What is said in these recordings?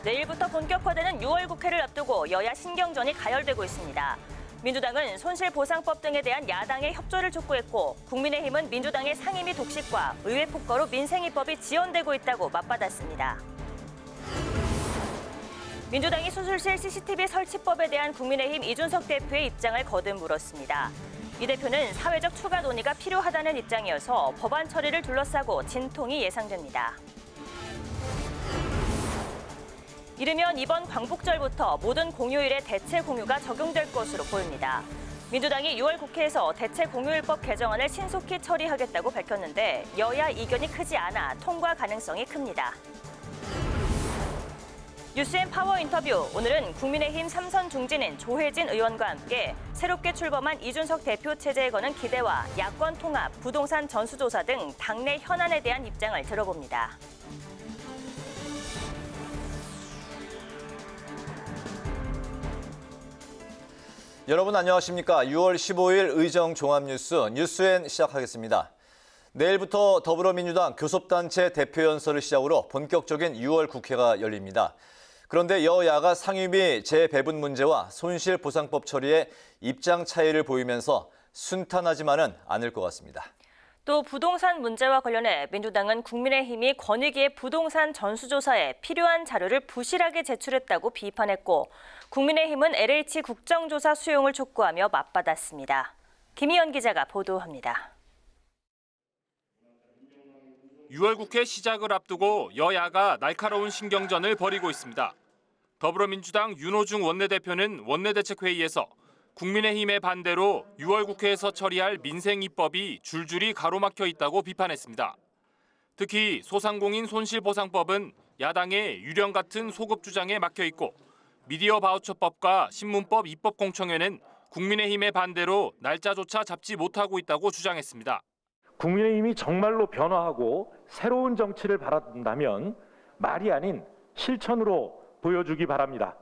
내일부터 본격화되는 6월 국회를 앞두고 여야 신경전이 가열되고 있습니다. 민주당은 손실보상법 등에 대한 야당의 협조를 촉구했고 국민의힘은 민주당의 상임위 독식과 의회 폭거로 민생입법이 지연되고 있다고 맞받았습니다. 민주당이 수술실 CCTV 설치법에 대한 국민의힘 이준석 대표의 입장을 거듭 물었습니다. 이 대표는 사회적 추가 논의가 필요하다는 입장이어서 법안 처리를 둘러싸고 진통이 예상됩니다. 이르면 이번 광복절부터 모든 공휴일에 대체 공휴가 적용될 것으로 보입니다. 민주당이 6월 국회에서 대체 공휴일법 개정안을 신속히 처리하겠다고 밝혔는데 여야 이견이 크지 않아 통과 가능성이 큽니다. 뉴스앤파워 인터뷰, 오늘은 국민의힘 3선 중진인 조혜진 의원과 함께 새롭게 출범한 이준석 대표 체제에 거는 기대와 야권 통합, 부동산 전수조사 등 당내 현안에 대한 입장을 들어봅니다. 여러분 안녕하십니까? 6월 15일 의정 종합뉴스 뉴스엔 시작하겠습니다. 내일부터 더불어민주당 교섭단체 대표연설을 시작으로 본격적인 6월 국회가 열립니다. 그런데 여야가 상임위 재배분 문제와 손실보상법 처리에 입장 차이를 보이면서 순탄하지만은 않을 것 같습니다. 또 부동산 문제와 관련해 민주당은 국민의힘이 권익위의 부동산 전수조사에 필요한 자료를 부실하게 제출했다고 비판했고 국민의힘은 LH 국정조사 수용을 촉구하며 맞받았습니다. 김희연 기자가 보도합니다. 6월 국회 시작을 앞두고 여야가 날카로운 신경전을 벌이고 있습니다. 더불어민주당 윤호중 원내대표는 원내대책회의에서 국민의힘의 반대로 6월 국회에서 처리할 민생입법이 줄줄이 가로막혀 있다고 비판했습니다. 특히 소상공인 손실보상법은 야당의 유령 같은 소급 주장에 막혀 있고 미디어 바우처법과 신문법 입법공청회는 국민의힘의 반대로 날짜조차 잡지 못하고 있다고 주장했습니다. 국민의힘이 정말로 변화하고 새로운 정치를 바란다면 말이 아닌 실천으로 보여주기 바랍니다.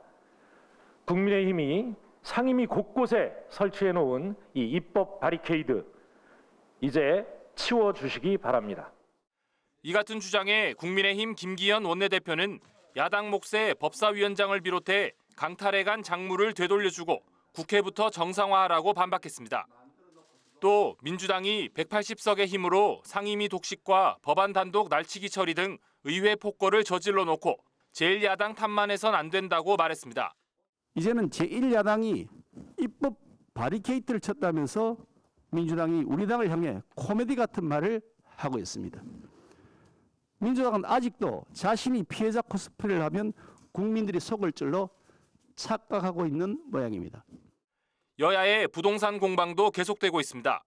국민의힘이 상임위 곳곳에 설치해놓은 이 입법 바리케이드 이제 치워주시기 바랍니다. 이 같은 주장에 국민의힘 김기현 원내대표는 야당 몫의 법사위원장을 비롯해 강탈해간 작물을 되돌려주고 국회부터 정상화하라고 반박했습니다. 또 민주당이 180석의 힘으로 상임위 독식과 법안 단독 날치기 처리 등 의회 폭거를 저질러 놓고 제1야당 탓만해선 안 된다고 말했습니다. 이제는 제1야당이 입법 바리케이트를 쳤다면서 민주당이 우리 당을 향해 코미디 같은 말을 하고 있습니다. 민주당은 아직도 자신이 피해자 코스프레를 하면 국민들이 속을 찔러 착각하고 있는 모양입니다. 여야의 부동산 공방도 계속되고 있습니다.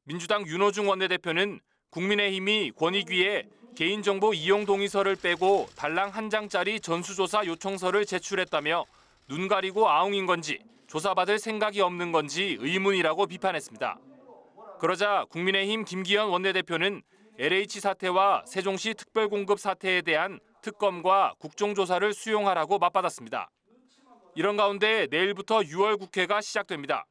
민주당 윤호중 원내대표는 국민의힘이 권익위에 개인정보 이용 동의서를 빼고 달랑 한 장짜리 전수조사 요청서를 제출했다며 눈 가리고 아웅인 건지 조사받을 생각이 없는 건지 의문이라고 비판했습니다. 그러자 국민의힘 김기현 원내대표는 LH 사태와 세종시 특별공급 사태에 대한 특검과 국정조사를 수용하라고 맞받았습니다. 이런 가운데 내일부터 6월 국회가 시작됩니다.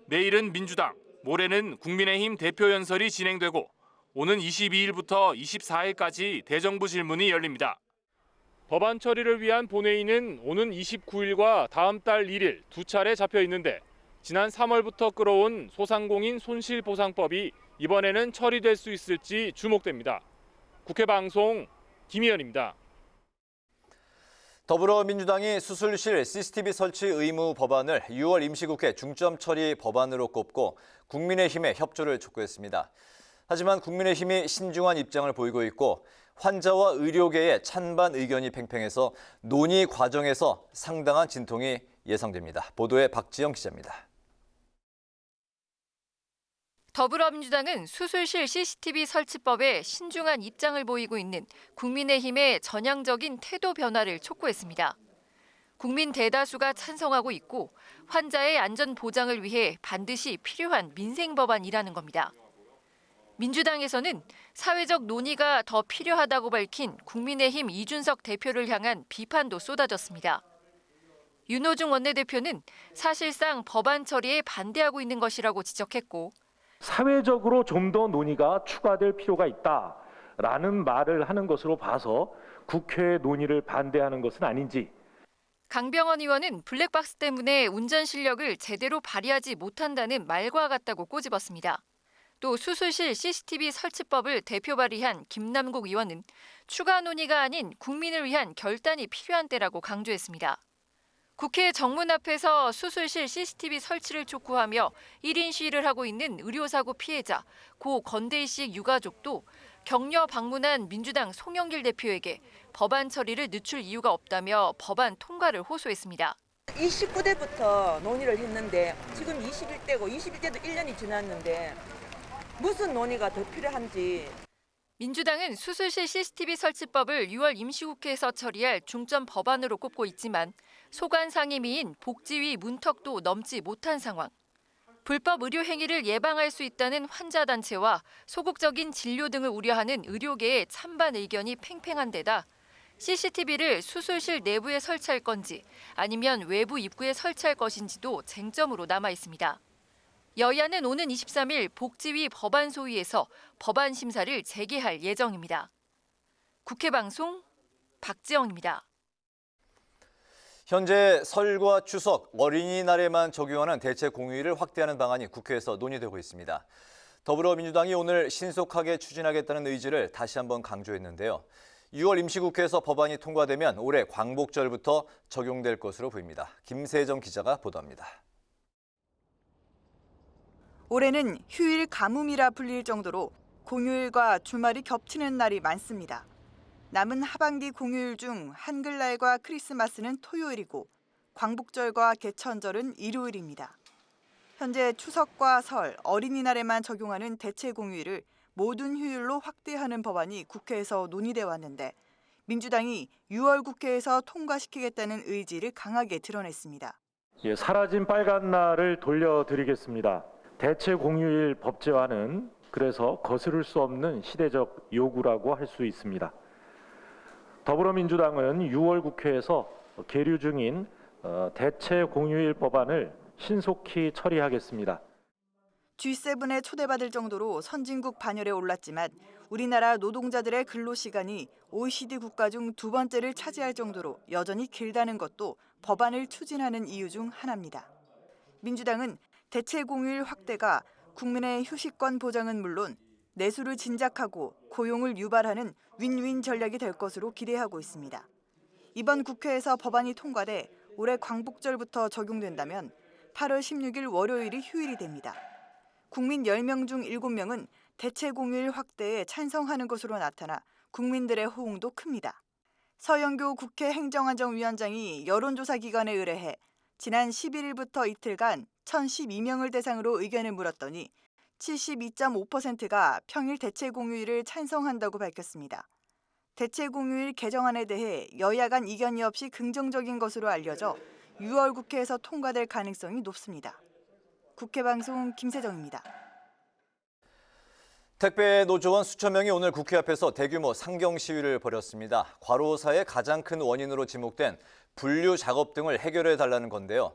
내일은 민주당, 모레는 국민의힘 대표연설이 진행되고 오는 22일부터 24일까지 대정부 질문이 열립니다. 법안 처리를 위한 본회의는 오는 29일과 다음 달 1일 두 차례 잡혀 있는데 지난 3월부터 끌어온 소상공인 손실보상법이 이번에는 처리될 수 있을지 주목됩니다. 국회 방송 김희연입니다. 더불어민주당이 수술실 CCTV 설치 의무 법안을 6월 임시국회 중점 처리 법안으로 꼽고 국민의힘의 협조를 촉구했습니다. 하지만 국민의힘이 신중한 입장을 보이고 있고 환자와 의료계의 찬반 의견이 팽팽해서 논의 과정에서 상당한 진통이 예상됩니다. 보도에 박지영 기자입니다. 더불어민주당은 수술실 CCTV 설치법에 신중한 입장을 보이고 있는 국민의힘의 전향적인 태도 변화를 촉구했습니다. 국민 대다수가 찬성하고 있고 환자의 안전 보장을 위해 반드시 필요한 민생 법안이라는 겁니다. 민주당에서는 사회적 논의가 더 필요하다고 밝힌 국민의힘 이준석 대표를 향한 비판도 쏟아졌습니다. 윤호중 원내대표는 사실상 법안 처리에 반대하고 있는 것이라고 지적했고 사회적으로 좀 더 논의가 추가될 필요가 있다라는 말을 하는 것으로 봐서 국회 논의를 반대하는 것은 아닌지. 강병원 의원은 블랙박스 때문에 운전 실력을 제대로 발휘하지 못한다는 말과 같다고 꼬집었습니다. 또 수술실 CCTV 설치법을 대표 발의한 김남국 의원은 추가 논의가 아닌 국민을 위한 결단이 필요한 때라고 강조했습니다. 국회 정문 앞에서 수술실 CCTV 설치를 촉구하며 1인 시위를 하고 있는 의료사고 피해자 고 건대희 씨 유가족도 격려 방문한 민주당 송영길 대표에게 법안 처리를 늦출 이유가 없다며 법안 통과를 호소했습니다. 29대부터 논의를 했는데 지금 21대고 21대도 1년이 지났는데 무슨 논의가 더 필요한지. 민주당은 수술실 CCTV 설치법을 6월 임시국회에서 처리할 중점 법안으로 꼽고 있지만 소관 상임위인 복지위 문턱도 넘지 못한 상황. 불법 의료 행위를 예방할 수 있다는 환자단체와 소극적인 진료 등을 우려하는 의료계의 찬반 의견이 팽팽한 데다 CCTV를 수술실 내부에 설치할 건지 아니면 외부 입구에 설치할 것인지도 쟁점으로 남아 있습니다. 여야는 오는 23일 복지위 법안 소위에서 법안 심사를 재개할 예정입니다. 국회 방송 박지영입니다. 현재 설과 추석, 어린이날에만 적용하는 대체 공휴일을 확대하는 방안이 국회에서 논의되고 있습니다. 더불어민주당이 오늘 신속하게 추진하겠다는 의지를 다시 한번 강조했는데요. 6월 임시국회에서 법안이 통과되면 올해 광복절부터 적용될 것으로 보입니다. 김세정 기자가 보도합니다. 올해는 휴일 가뭄이라 불릴 정도로 공휴일과 주말이 겹치는 날이 많습니다. 남은 하반기 공휴일 중 한글날과 크리스마스는 토요일이고 광복절과 개천절은 일요일입니다. 현재 추석과 설, 어린이날에만 적용하는 대체 공휴일을 모든 휴일로 확대하는 법안이 국회에서 논의돼 왔는데 민주당이 6월 국회에서 통과시키겠다는 의지를 강하게 드러냈습니다. 사라진 빨간 날을 돌려드리겠습니다. 대체 공휴일 법제화는 그래서 거스를 수 없는 시대적 요구라고 할 수 있습니다. 더불어민주당은 6월 국회에서 계류 중인 대체 공휴일 법안을 신속히 처리하겠습니다. G7에 초대받을 정도로 선진국 반열에 올랐지만 우리나라 노동자들의 근로시간이 OECD 국가 중 두 번째를 차지할 정도로 여전히 길다는 것도 법안을 추진하는 이유 중 하나입니다. 민주당은 대체 공휴일 확대가 국민의 휴식권 보장은 물론 내수를 진작하고 고용을 유발하는 윈윈 전략이 될 것으로 기대하고 있습니다. 이번 국회에서 법안이 통과돼 올해 광복절부터 적용된다면 8월 16일 월요일이 휴일이 됩니다. 국민 10명 중 7명은 대체 공휴일 확대에 찬성하는 것으로 나타나 국민들의 호응도 큽니다. 서영교 국회 행정안전위원장이 여론조사 기관에 의뢰해 지난 11일부터 이틀간 1,012명을 대상으로 의견을 물었더니 72.5%가 평일 대체 공휴일을 찬성한다고 밝혔습니다. 대체 공휴일 개정안에 대해 여야 간 이견이 없이 긍정적인 것으로 알려져 6월 국회에서 통과될 가능성이 높습니다. 국회 방송 김세정입니다. 택배 노조원 수천 명이 오늘 국회 앞에서 대규모 상경 시위를 벌였습니다. 과로사의 가장 큰 원인으로 지목된 분류 작업 등을 해결해 달라는 건데요.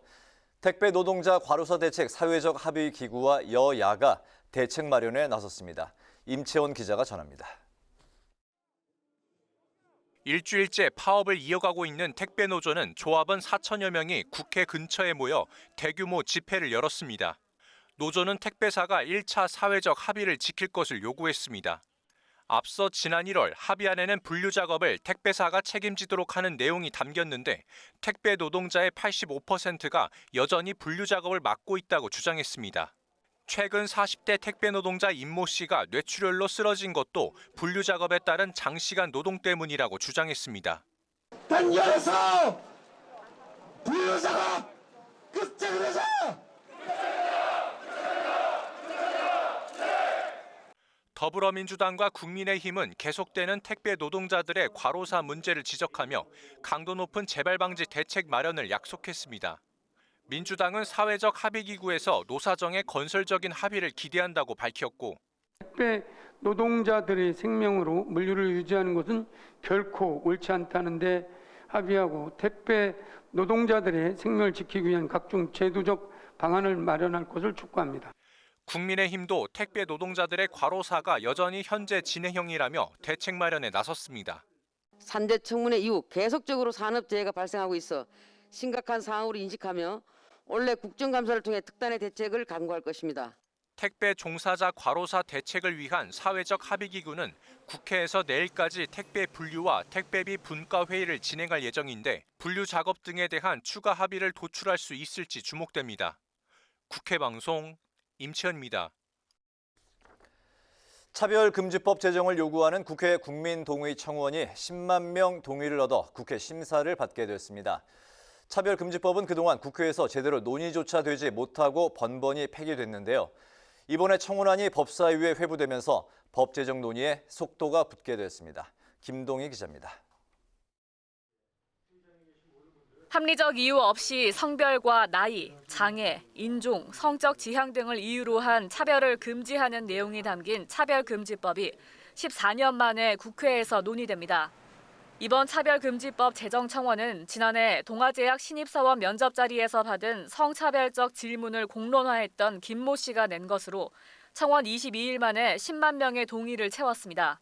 택배 노동자 과로사 대책 사회적 합의 기구와 여야가 대책 마련에 나섰습니다. 임채원 기자가 전합니다. 일주일째 파업을 이어가고 있는 택배 노조는 조합원 4천여 명이 국회 근처에 모여 대규모 집회를 열었습니다. 노조는 택배사가 1차 사회적 합의를 지킬 것을 요구했습니다. 앞서 지난 1월 합의안에는 분류 작업을 택배사가 책임지도록 하는 내용이 담겼는데 택배 노동자의 85%가 여전히 분류 작업을 맡고 있다고 주장했습니다. 최근 40대 택배 노동자 임모 씨가 뇌출혈로 쓰러진 것도 분류 작업에 따른 장시간 노동 때문이라고 주장했습니다. 단결해서 분류 작업 끝장내자! 더불어민주당과 국민의힘은 계속되는 택배 노동자들의 과로사 문제를 지적하며 강도 높은 재발 방지 대책 마련을 약속했습니다. 민주당은 사회적 합의기구에서 노사정의 건설적인 합의를 기대한다고 밝혔고 택배 노동자들의 생명으로 물류를 유지하는 것은 결코 옳지 않다는 데 합의하고 택배 노동자들의 생명을 지키기 위한 각종 제도적 방안을 마련할 것을 촉구합니다. 국민의힘도 택배 노동자들의 과로사가 여전히 현재 진행형이라며 대책 마련에 나섰습니다. 3대 청문회 이후 계속적으로 산업재해가 발생하고 있어 심각한 상황으로 인식하며 올해 국정감사를 통해 특단의 대책을 강구할 것입니다. 택배 종사자 과로사 대책을 위한 사회적 합의기구는 국회에서 내일까지 택배 분류와 택배비 분과 회의를 진행할 예정인데 분류 작업 등에 대한 추가 합의를 도출할 수 있을지 주목됩니다. 국회방송 임채연입니다. 차별금지법 제정을 요구하는 국회 국민동의 청원이 10만 명 동의를 얻어 국회 심사를 받게 됐습니다. 차별금지법은 그동안 국회에서 제대로 논의조차 되지 못하고 번번이 폐기됐는데요. 이번에 청원안이 법사위에 회부되면서 법 제정 논의에 속도가 붙게 됐습니다. 김동희 기자입니다. 합리적 이유 없이 성별과 나이, 장애, 인종, 성적 지향 등을 이유로 한 차별을 금지하는 내용이 담긴 차별금지법이 14년 만에 국회에서 논의됩니다. 이번 차별금지법 제정 청원은 지난해 동아제약 신입사원 면접 자리에서 받은 성차별적 질문을 공론화했던 김모 씨가 낸 것으로 청원 22일 만에 10만 명의 동의를 채웠습니다.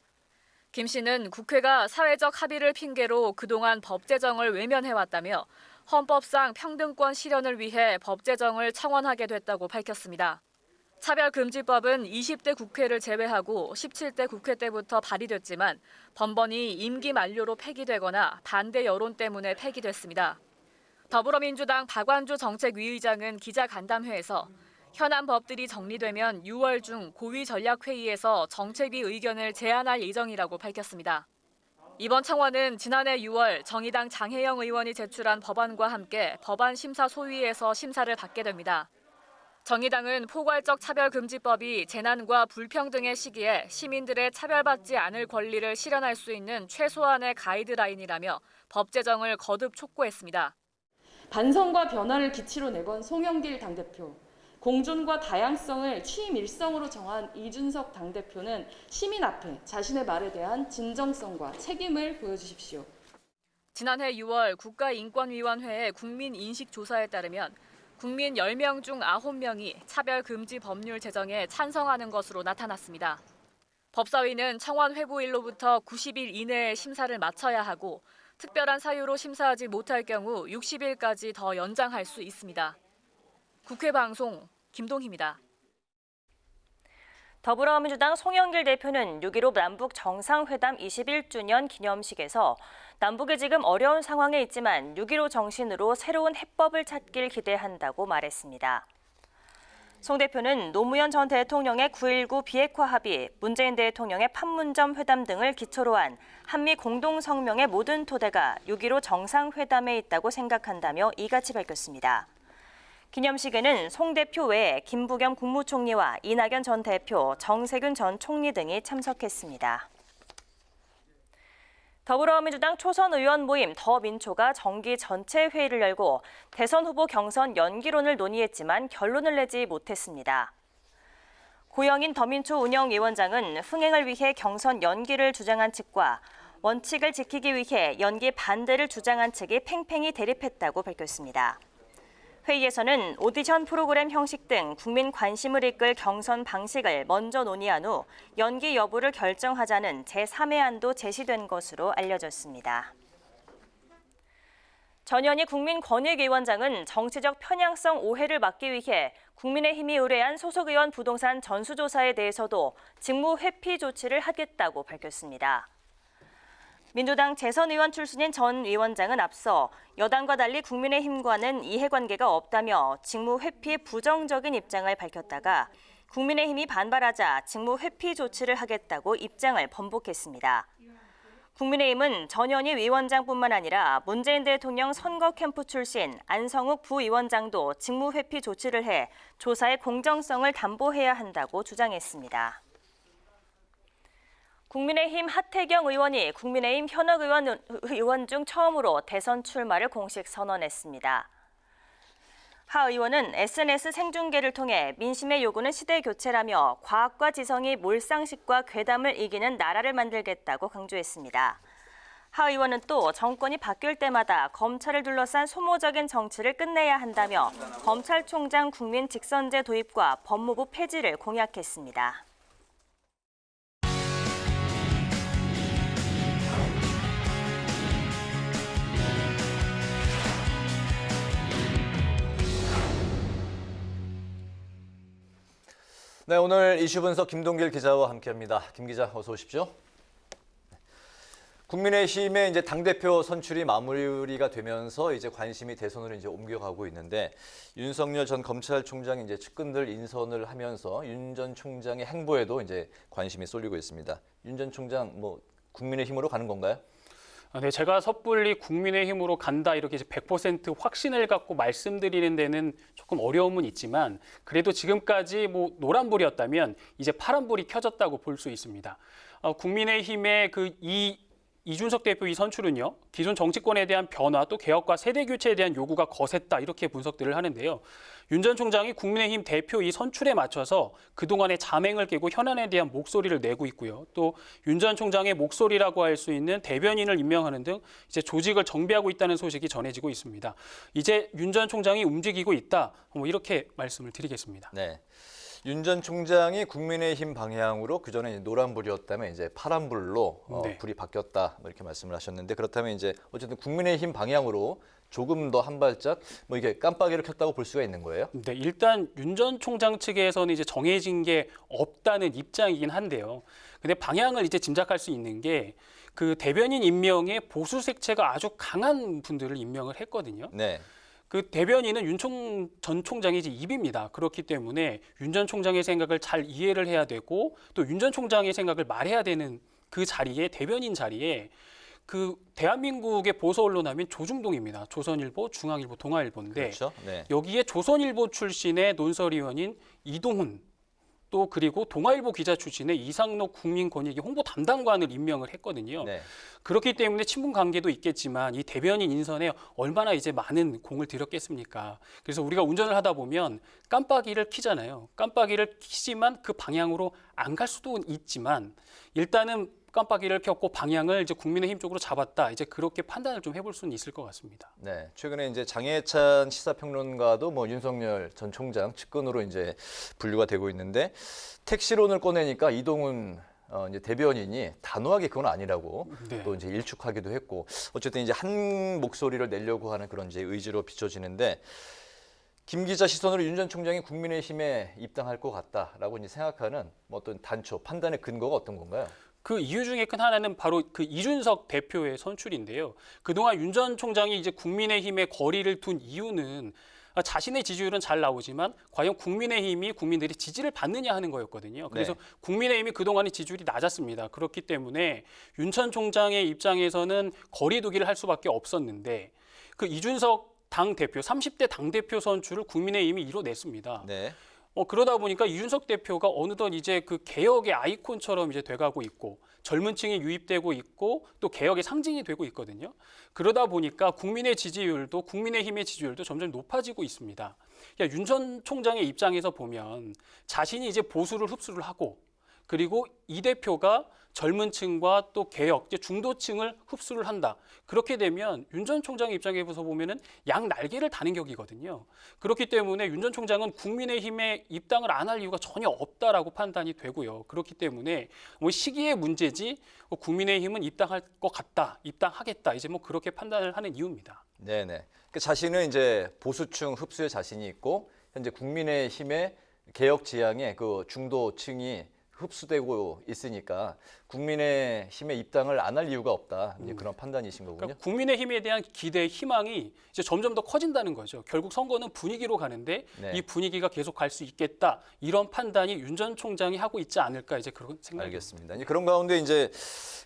김 씨는 국회가 사회적 합의를 핑계로 그동안 법 제정을 외면해왔다며 헌법상 평등권 실현을 위해 법 제정을 청원하게 됐다고 밝혔습니다. 차별금지법은 20대 국회를 제외하고 17대 국회 때부터 발의됐지만 번번이 임기 만료로 폐기되거나 반대 여론 때문에 폐기됐습니다. 더불어민주당 박완주 정책위의장은 기자간담회에서 현안 법들이 정리되면 6월 중 고위전략회의에서 정책위 의견을 제안할 예정이라고 밝혔습니다. 이번 청원은 지난해 6월 정의당 장혜영 의원이 제출한 법안과 함께 법안 심사 소위에서 심사를 받게 됩니다. 정의당은 포괄적 차별금지법이 재난과 불평등의 시기에 시민들의 차별받지 않을 권리를 실현할 수 있는 최소한의 가이드라인이라며 법 제정을 거듭 촉구했습니다. 반성과 변화를 기치로 내건 송영길 당대표, 공존과 다양성을 취임 일성으로 정한 이준석 당대표는 시민 앞에 자신의 말에 대한 진정성과 책임을 보여주십시오. 지난해 6월 국가인권위원회의 국민인식조사에 따르면 국민 10명 중 9명이 차별금지 법률 제정에 찬성하는 것으로 나타났습니다. 법사위는 청원 회부일로부터 90일 이내에 심사를 마쳐야 하고 특별한 사유로 심사하지 못할 경우 60일까지 더 연장할 수 있습니다. 국회 방송 김동희입니다. 더불어민주당 송영길 대표는 6.15 남북 정상회담 21주년 기념식에서 남북이 지금 어려운 상황에 있지만 6.15 정신으로 새로운 해법을 찾길 기대한다고 말했습니다. 송 대표는 노무현 전 대통령의 9.19 비핵화 합의, 문재인 대통령의 판문점 회담 등을 기초로 한 한미 공동성명의 모든 토대가 6.15 정상회담에 있다고 생각한다며 이같이 밝혔습니다. 기념식에는 송 대표 외에 김부겸 국무총리와 이낙연 전 대표, 정세균 전 총리 등이 참석했습니다. 더불어민주당 초선 의원 모임 더민초가 정기 전체 회의를 열고 대선 후보 경선 연기론을 논의했지만 결론을 내지 못했습니다. 고영인 더민초 운영위원장은 흥행을 위해 경선 연기를 주장한 측과 원칙을 지키기 위해 연기 반대를 주장한 측이 팽팽히 대립했다고 밝혔습니다. 회의에서는 오디션 프로그램 형식 등 국민 관심을 이끌 경선 방식을 먼저 논의한 후 연기 여부를 결정하자는 제3의 안도 제시된 것으로 알려졌습니다. 전현희 국민권익위원장은 정치적 편향성 오해를 막기 위해 국민의힘이 의뢰한 소속 의원 부동산 전수조사에 대해서도 직무 회피 조치를 하겠다고 밝혔습니다. 민주당 재선 의원 출신인 전 위원장은 앞서 여당과 달리 국민의힘과는 이해관계가 없다며 직무 회피에 부정적인 입장을 밝혔다가 국민의힘이 반발하자 직무 회피 조치를 하겠다고 입장을 번복했습니다. 국민의힘은 전현희 위원장뿐만 아니라 문재인 대통령 선거 캠프 출신 안성욱 부위원장도 직무 회피 조치를 해 조사의 공정성을 담보해야 한다고 주장했습니다. 국민의힘 하태경 의원이 국민의힘 현역 의원 중 처음으로 대선 출마를 공식 선언했습니다. 하 의원은 SNS 생중계를 통해 민심의 요구는 시대 교체라며 과학과 지성이 몰상식과 괴담을 이기는 나라를 만들겠다고 강조했습니다. 하 의원은 또 정권이 바뀔 때마다 검찰을 둘러싼 소모적인 정치를 끝내야 한다며 검찰총장 국민 직선제 도입과 법무부 폐지를 공약했습니다. 네, 오늘 이슈 분석 김동길 기자와 함께합니다. 김 기자, 어서 오십시오. 국민의힘의 이제 당대표 선출이 마무리가 되면서 이제 관심이 대선으로 이제 옮겨가고 있는데 윤석열 전 검찰총장이 이제 측근들 인선을 하면서 윤 전 총장의 행보에도 이제 관심이 쏠리고 있습니다. 윤 전 총장 뭐 국민의힘으로 가는 건가요? 네, 제가 섣불리 국민의힘으로 간다 이렇게 이제 100% 확신을 갖고 말씀드리는 데는 조금 어려움은 있지만 그래도 지금까지 뭐 노란불이었다면 이제 파란불이 켜졌다고 볼 수 있습니다. 국민의힘의 이준석 대표 이 선출은요, 기존 정치권에 대한 변화 또 개혁과 세대 교체에 대한 요구가 거셌다 이렇게 분석들을 하는데요. 윤 전 총장이 국민의힘 대표 이 선출에 맞춰서 그동안의 잠행을 깨고 현안에 대한 목소리를 내고 있고요. 또 윤 전 총장의 목소리라고 할 수 있는 대변인을 임명하는 등 이제 조직을 정비하고 있다는 소식이 전해지고 있습니다. 이제 윤 전 총장이 움직이고 있다, 뭐 이렇게 말씀을 드리겠습니다. 네. 윤 전 총장이 국민의힘 방향으로 그전에 노란불이었다면 이제 파란불로 네. 불이 바뀌었다 뭐 이렇게 말씀을 하셨는데 그렇다면 이제 어쨌든 국민의힘 방향으로 조금 더 한 발짝 뭐 이게 깜빡이를 켰다고 볼 수가 있는 거예요? 네, 일단 윤 전 총장 측에서는 이제 정해진 게 없다는 입장이긴 한데요. 근데 방향을 이제 짐작할 수 있는 게 그 대변인 임명에 보수 색채가 아주 강한 분들을 임명을 했거든요. 네. 그 대변인은 윤 전 총장의 이제 입입니다. 그렇기 때문에 윤 전 총장의 생각을 잘 이해를 해야 되고 또 윤 전 총장의 생각을 말해야 되는 그 자리에 대변인 자리에 그 대한민국의 보수 언론 하면 조중동입니다. 조선일보, 중앙일보, 동아일보인데 그렇죠? 네. 여기에 조선일보 출신의 논설위원인 이동훈 또 그리고 동아일보 기자 출신의 이상록 국민권익위 홍보 담당관을 임명을 했거든요. 네. 그렇기 때문에 친분 관계도 있겠지만 이 대변인 인선에 얼마나 이제 많은 공을 들였겠습니까? 그래서 우리가 운전을 하다 보면 깜빡이를 켜잖아요. 깜빡이를 켜지만 그 방향으로 안 갈 수도 있지만 일단은 깜빡이를 켰고 방향을 이제 국민의힘 쪽으로 잡았다. 이제 그렇게 판단을 좀 해볼 수는 있을 것 같습니다. 네, 최근에 이제 장해찬 시사평론가도 뭐 윤석열 전 총장 측근으로 이제 분류가 되고 있는데 택시론을 꺼내니까 이동훈 이제 대변인이 단호하게 그건 아니라고 네. 또 이제 일축하기도 했고 어쨌든 이제 한 목소리를 내려고 하는 그런 이제 의지로 비춰지는데. 김 기자 시선으로 윤 전 총장이 국민의힘에 입당할 것 같다라고 이제 생각하는 뭐 어떤 단초, 판단의 근거가 어떤 건가요? 그 이유 중에 큰 하나는 바로 그 이준석 대표의 선출인데요. 그동안 윤 전 총장이 이제 국민의힘에 거리를 둔 이유는 자신의 지지율은 잘 나오지만 과연 국민의힘이 국민들이 지지를 받느냐 하는 거였거든요. 그래서 네. 국민의힘이 그동안의 지지율이 낮았습니다. 그렇기 때문에 윤 전 총장의 입장에서는 거리 두기를 할 수밖에 없었는데 그 이준석 당대표, 30대 당대표 선출을 국민의힘이 이뤄냈습니다. 네. 그러다 보니까 이준석 대표가 어느덧 이제 그 개혁의 아이콘처럼 이제 돼가고 있고 젊은 층이 유입되고 있고 또 개혁의 상징이 되고 있거든요. 그러다 보니까 국민의 지지율도 국민의힘의 지지율도 점점 높아지고 있습니다. 윤 전 총장의 입장에서 보면 자신이 이제 보수를 흡수를 하고 그리고 이 대표가 젊은 층과 또 개혁, 이제 중도층을 흡수를 한다. 그렇게 되면 윤 전 총장의 입장에서 보면은 양 날개를 다는 격이거든요. 그렇기 때문에 윤 전 총장은 국민의힘에 입당을 안 할 이유가 전혀 없다라고 판단이 되고요. 그렇기 때문에 뭐 시기의 문제지 국민의힘은 입당할 것 같다, 입당하겠다. 이제 뭐 그렇게 판단을 하는 이유입니다. 네네. 그 자신은 이제 보수층 흡수에 자신이 있고 현재 국민의힘의 개혁 지향에 그 중도층이 흡수되고 있으니까 국민의힘에 입당을 안 할 이유가 없다. 이제 그런 판단이신 거군요. 그러니까 국민의힘에 대한 기대, 희망이 이제 점점 더 커진다는 거죠. 결국 선거는 분위기로 가는데 네. 이 분위기가 계속 갈 수 있겠다. 이런 판단이 윤 전 총장이 하고 있지 않을까 이제 그런 생각입니다. 알겠습니다. 이제 그런 가운데 이제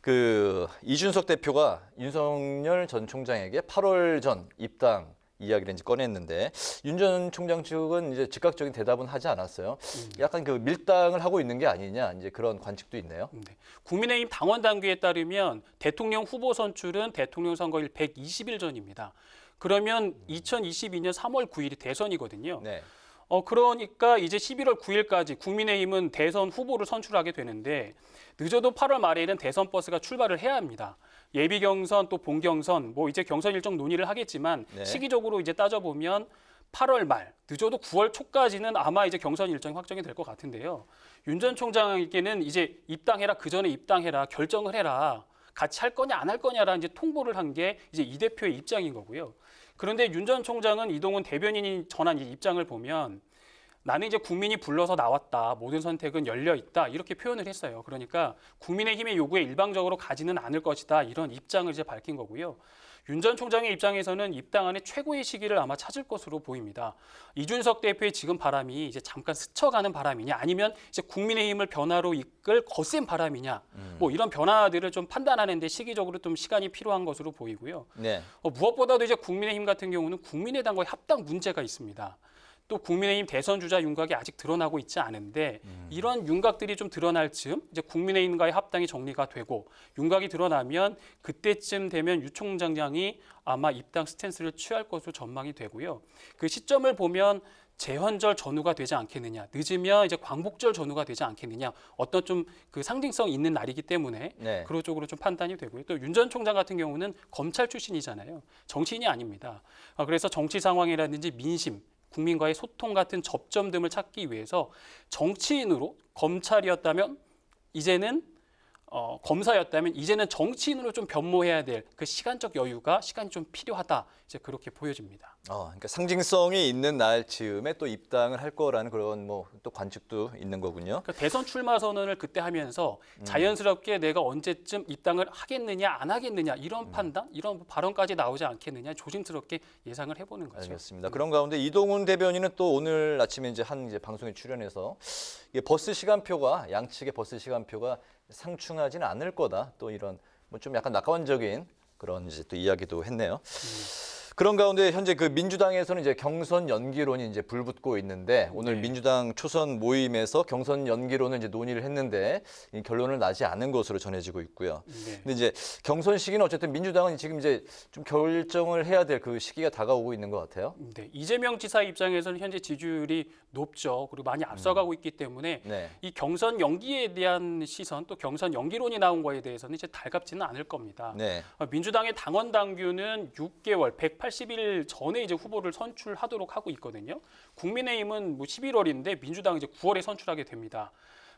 그 이준석 대표가 윤석열 전 총장에게 8월 전 입당 이야기를 이제 꺼냈는데 윤 전 총장 측은 이제 즉각적인 대답은 하지 않았어요. 약간 그 밀당을 하고 있는 게 아니냐 이제 그런 관측도 있네요. 네. 국민의힘 당원 당규에 따르면 대통령 후보 선출은 대통령 선거일 120일 전입니다. 그러면 2022년 3월 9일이 대선이거든요. 네. 그러니까 이제 11월 9일까지 국민의힘은 대선 후보를 선출하게 되는데 늦어도 8월 말에는 대선 버스가 출발을 해야 합니다. 예비 경선 또 본 경선 뭐 이제 경선 일정 논의를 하겠지만 네. 시기적으로 이제 따져보면 8월 말 늦어도 9월 초까지는 아마 이제 경선 일정이 확정이 될 것 같은데요. 윤 전 총장에게는 이제 입당해라, 그 전에 입당해라, 결정을 해라, 같이 할 거냐 안 할 거냐라는 이제 통보를 한 게 이제 이 대표의 입장인 거고요. 그런데 윤 전 총장은 이동훈 대변인이 전한 이 입장을 보면 나는 이제 국민이 불러서 나왔다. 모든 선택은 열려 있다. 이렇게 표현을 했어요. 그러니까 국민의힘의 요구에 일방적으로 가지는 않을 것이다. 이런 입장을 이제 밝힌 거고요. 윤 전 총장의 입장에서는 입당안의 최고의 시기를 아마 찾을 것으로 보입니다. 이준석 대표의 지금 바람이 이제 잠깐 스쳐가는 바람이냐, 아니면 이제 국민의힘을 변화로 이끌 거센 바람이냐, 뭐 이런 변화들을 좀 판단하는 데 시기적으로 좀 시간이 필요한 것으로 보이고요. 네. 무엇보다도 이제 국민의힘 같은 경우는 국민의당과의 합당 문제가 있습니다. 또 국민의힘 대선 주자 윤곽이 아직 드러나고 있지 않은데 이런 윤곽들이 좀 드러날 즈음 이제 국민의힘과의 합당이 정리가 되고 윤곽이 드러나면 그때쯤 되면 유 총장이 아마 입당 스탠스를 취할 것으로 전망이 되고요. 그 시점을 보면 재헌절 전후가 되지 않겠느냐, 늦으면 이제 광복절 전후가 되지 않겠느냐, 어떤 좀 그 상징성 있는 날이기 때문에 네. 그런 쪽으로 좀 판단이 되고요. 또 윤 전 총장 같은 경우는 검찰 출신이잖아요. 정치인이 아닙니다. 그래서 정치 상황이라든지 민심, 국민과의 소통 같은 접점 등을 찾기 위해서 정치인으로 검찰이었다면 이제는 검사였다면 이제는 정치인으로 좀 변모해야 될 그 시간적 여유가 시간이 좀 필요하다. 이제 그렇게 보여집니다. 그러니까 상징성이 있는 날 즈음에 또 입당을 할 거라는 그런 뭐 또 관측도 있는 거군요. 그러니까 대선 출마 선언을 그때 하면서 자연스럽게 내가 언제쯤 입당을 하겠느냐 안 하겠느냐 이런 판단, 이런 발언까지 나오지 않겠느냐 조심스럽게 예상을 해보는 거죠. 알겠습니다. 그런 가운데 이동훈 대변인은 또 오늘 아침에 이제 한 방송에 출연해서 이게 버스 시간표가 양측의 버스 시간표가 상충하지는 않을 거다. 또 이런 뭐 좀 약간 낙관적인 그런 이제 또 이야기도 했네요. 그런 가운데 현재 그 민주당에서는 이제 경선 연기론이 이제 불붙고 있는데 오늘 민주당 초선 모임에서 경선 연기론을 이제 논의를 했는데 결론을 나지 않은 것으로 전해지고 있고요. 근데 이제 경선 시기는 어쨌든 민주당은 지금 이제 좀 결정을 해야 될 그 시기가 다가오고 있는 것 같아요. 네, 이재명 지사 입장에서는 현재 지지율이 높죠. 그리고 많이 앞서가고 있기 때문에 이 경선 연기에 대한 시선, 또 경선 연기론이 나온 거에 대해서는 이제 달갑지는 않을 겁니다. 민주당의 당원 당규는 6개월, 180일 전에 이제 후보를 선출하도록 하고 있거든요. 국민의힘은 뭐 11월인데 민주당 이제 9월에 선출하게 됩니다.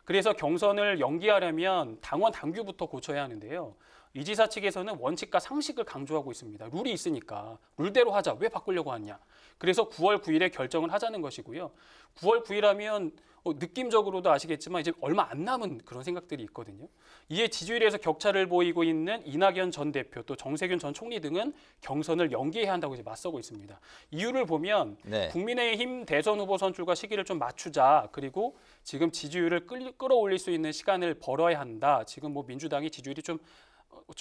그래서 경선을 연기하려면 당원 당규부터 고쳐야 하는데요. 이 지사 측에서는 원칙과 상식을 강조하고 있습니다. 룰이 있으니까 룰대로 하자. 왜 바꾸려고 하냐. 그래서 9월 9일에 결정을 하자는 것이고요. 9월 9일 하면 느낌적으로도 아시겠지만 이제 얼마 안 남은 그런 생각들이 있거든요. 이에 지지율에서 격차를 보이고 있는 이낙연 전 대표 또 정세균 전 총리 등은 경선을 연기해야 한다고 이제 맞서고 있습니다. 이유를 보면 국민의힘 대선 후보 선출과 시기를 좀 맞추자. 그리고 지금 지지율을 끌어올릴 수 있는 시간을 벌어야 한다. 지금 뭐 민주당이 지지율이 좀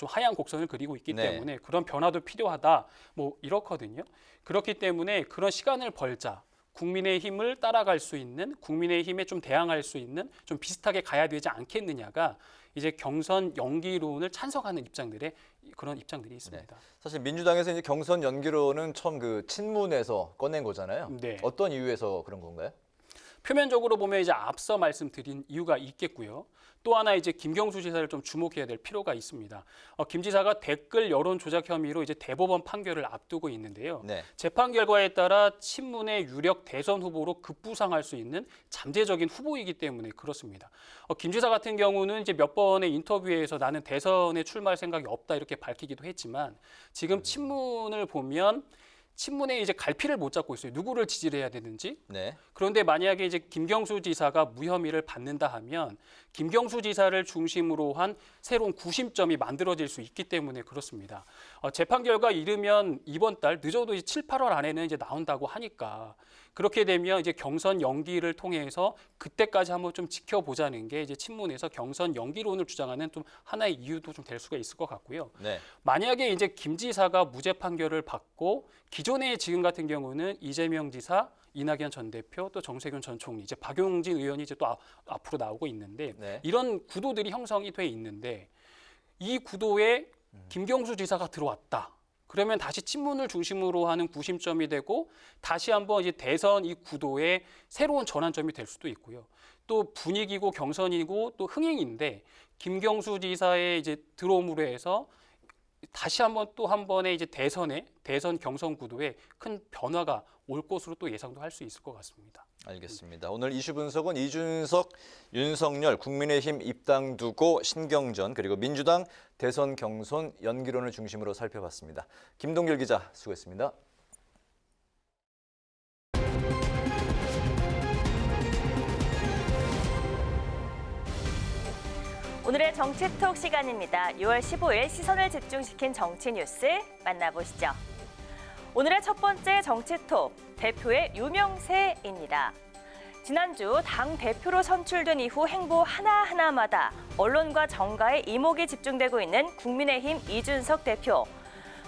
하향 곡선을 그리고 있기 때문에 그런 변화도 필요하다. 뭐 이렇거든요. 그렇기 때문에 그런 시간을 벌자. 국민의힘을 따라갈 수 있는, 국민의힘에 좀 대항할 수 있는 좀 비슷하게 가야 되지 않겠느냐가 이제 경선 연기론을 찬성하는 입장들의 그런 입장들이 있습니다. 사실 민주당에서 이제 경선 연기론은 처음 그 친문에서 꺼낸 거잖아요. 어떤 이유에서 그런 건가요? 표면적으로 보면 이제 앞서 말씀드린 이유가 있겠고요. 또 하나 이제 김경수 지사를 좀 주목해야 될 필요가 있습니다. 김 지사가 댓글 여론 조작 혐의로 이제 대법원 판결을 앞두고 있는데요. 재판 결과에 따라 친문의 유력 대선 후보로 급부상할 수 있는 잠재적인 후보이기 때문에 그렇습니다. 김 지사 같은 경우는 이제 몇 번의 인터뷰에서 나는 대선에 출마할 생각이 없다 이렇게 밝히기도 했지만 지금 친문을 보면 친문에 이제 갈피를 못 잡고 있어요. 누구를 지지를 해야 되는지. 그런데 만약에 이제 김경수 지사가 무혐의를 받는다 하면 김경수 지사를 중심으로 한 새로운 구심점이 만들어질 수 있기 때문에 그렇습니다. 재판 결과 이르면 이번 달 늦어도 이제 7, 8월 안에는 이제 나온다고 하니까 그렇게 되면 이제 경선 연기를 통해서 그때까지 한번 좀 지켜보자는 게 이제 친문에서 경선 연기론을 주장하는 좀 하나의 이유도 좀 될 수가 있을 것 같고요. 만약에 이제 김 지사가 무죄 판결을 받고 기존의 지금 같은 경우는 이재명 지사, 이낙연 전 대표, 또 정세균 전 총리, 이제 박용진 의원이 이제 또 앞으로 나오고 있는데 이런 구도들이 형성이 돼 있는데 이 구도에 김경수 지사가 들어왔다. 그러면 다시 친문을 중심으로 하는 구심점이 되고 다시 한번 이제 대선 이 구도의 새로운 전환점이 될 수도 있고요. 또 분위기고 경선이고 또 흥행인데 김경수 지사의 이제 들어옴으로 해서 다시 한번 또 한 번의 이제 대선 경선 구도에 큰 변화가 올 것으로 또 예상도 할 수 있을 것 같습니다. 알겠습니다. 오늘 이슈 분석은 이준석, 윤석열, 국민의힘 입당 두고 신경전 그리고 민주당 대선 경선 연기론을 중심으로 살펴봤습니다. 김동길 기자 수고했습니다. 오늘의 정치톡 시간입니다. 6월 15일 시선을 집중시킨 정치 뉴스 만나보시죠. 오늘의 첫 번째 정치톡, 대표의 유명세입니다. 지난주 당 대표로 선출된 이후 행보 하나하나마다 언론과 정가의 이목이 집중되고 있는 국민의힘 이준석 대표.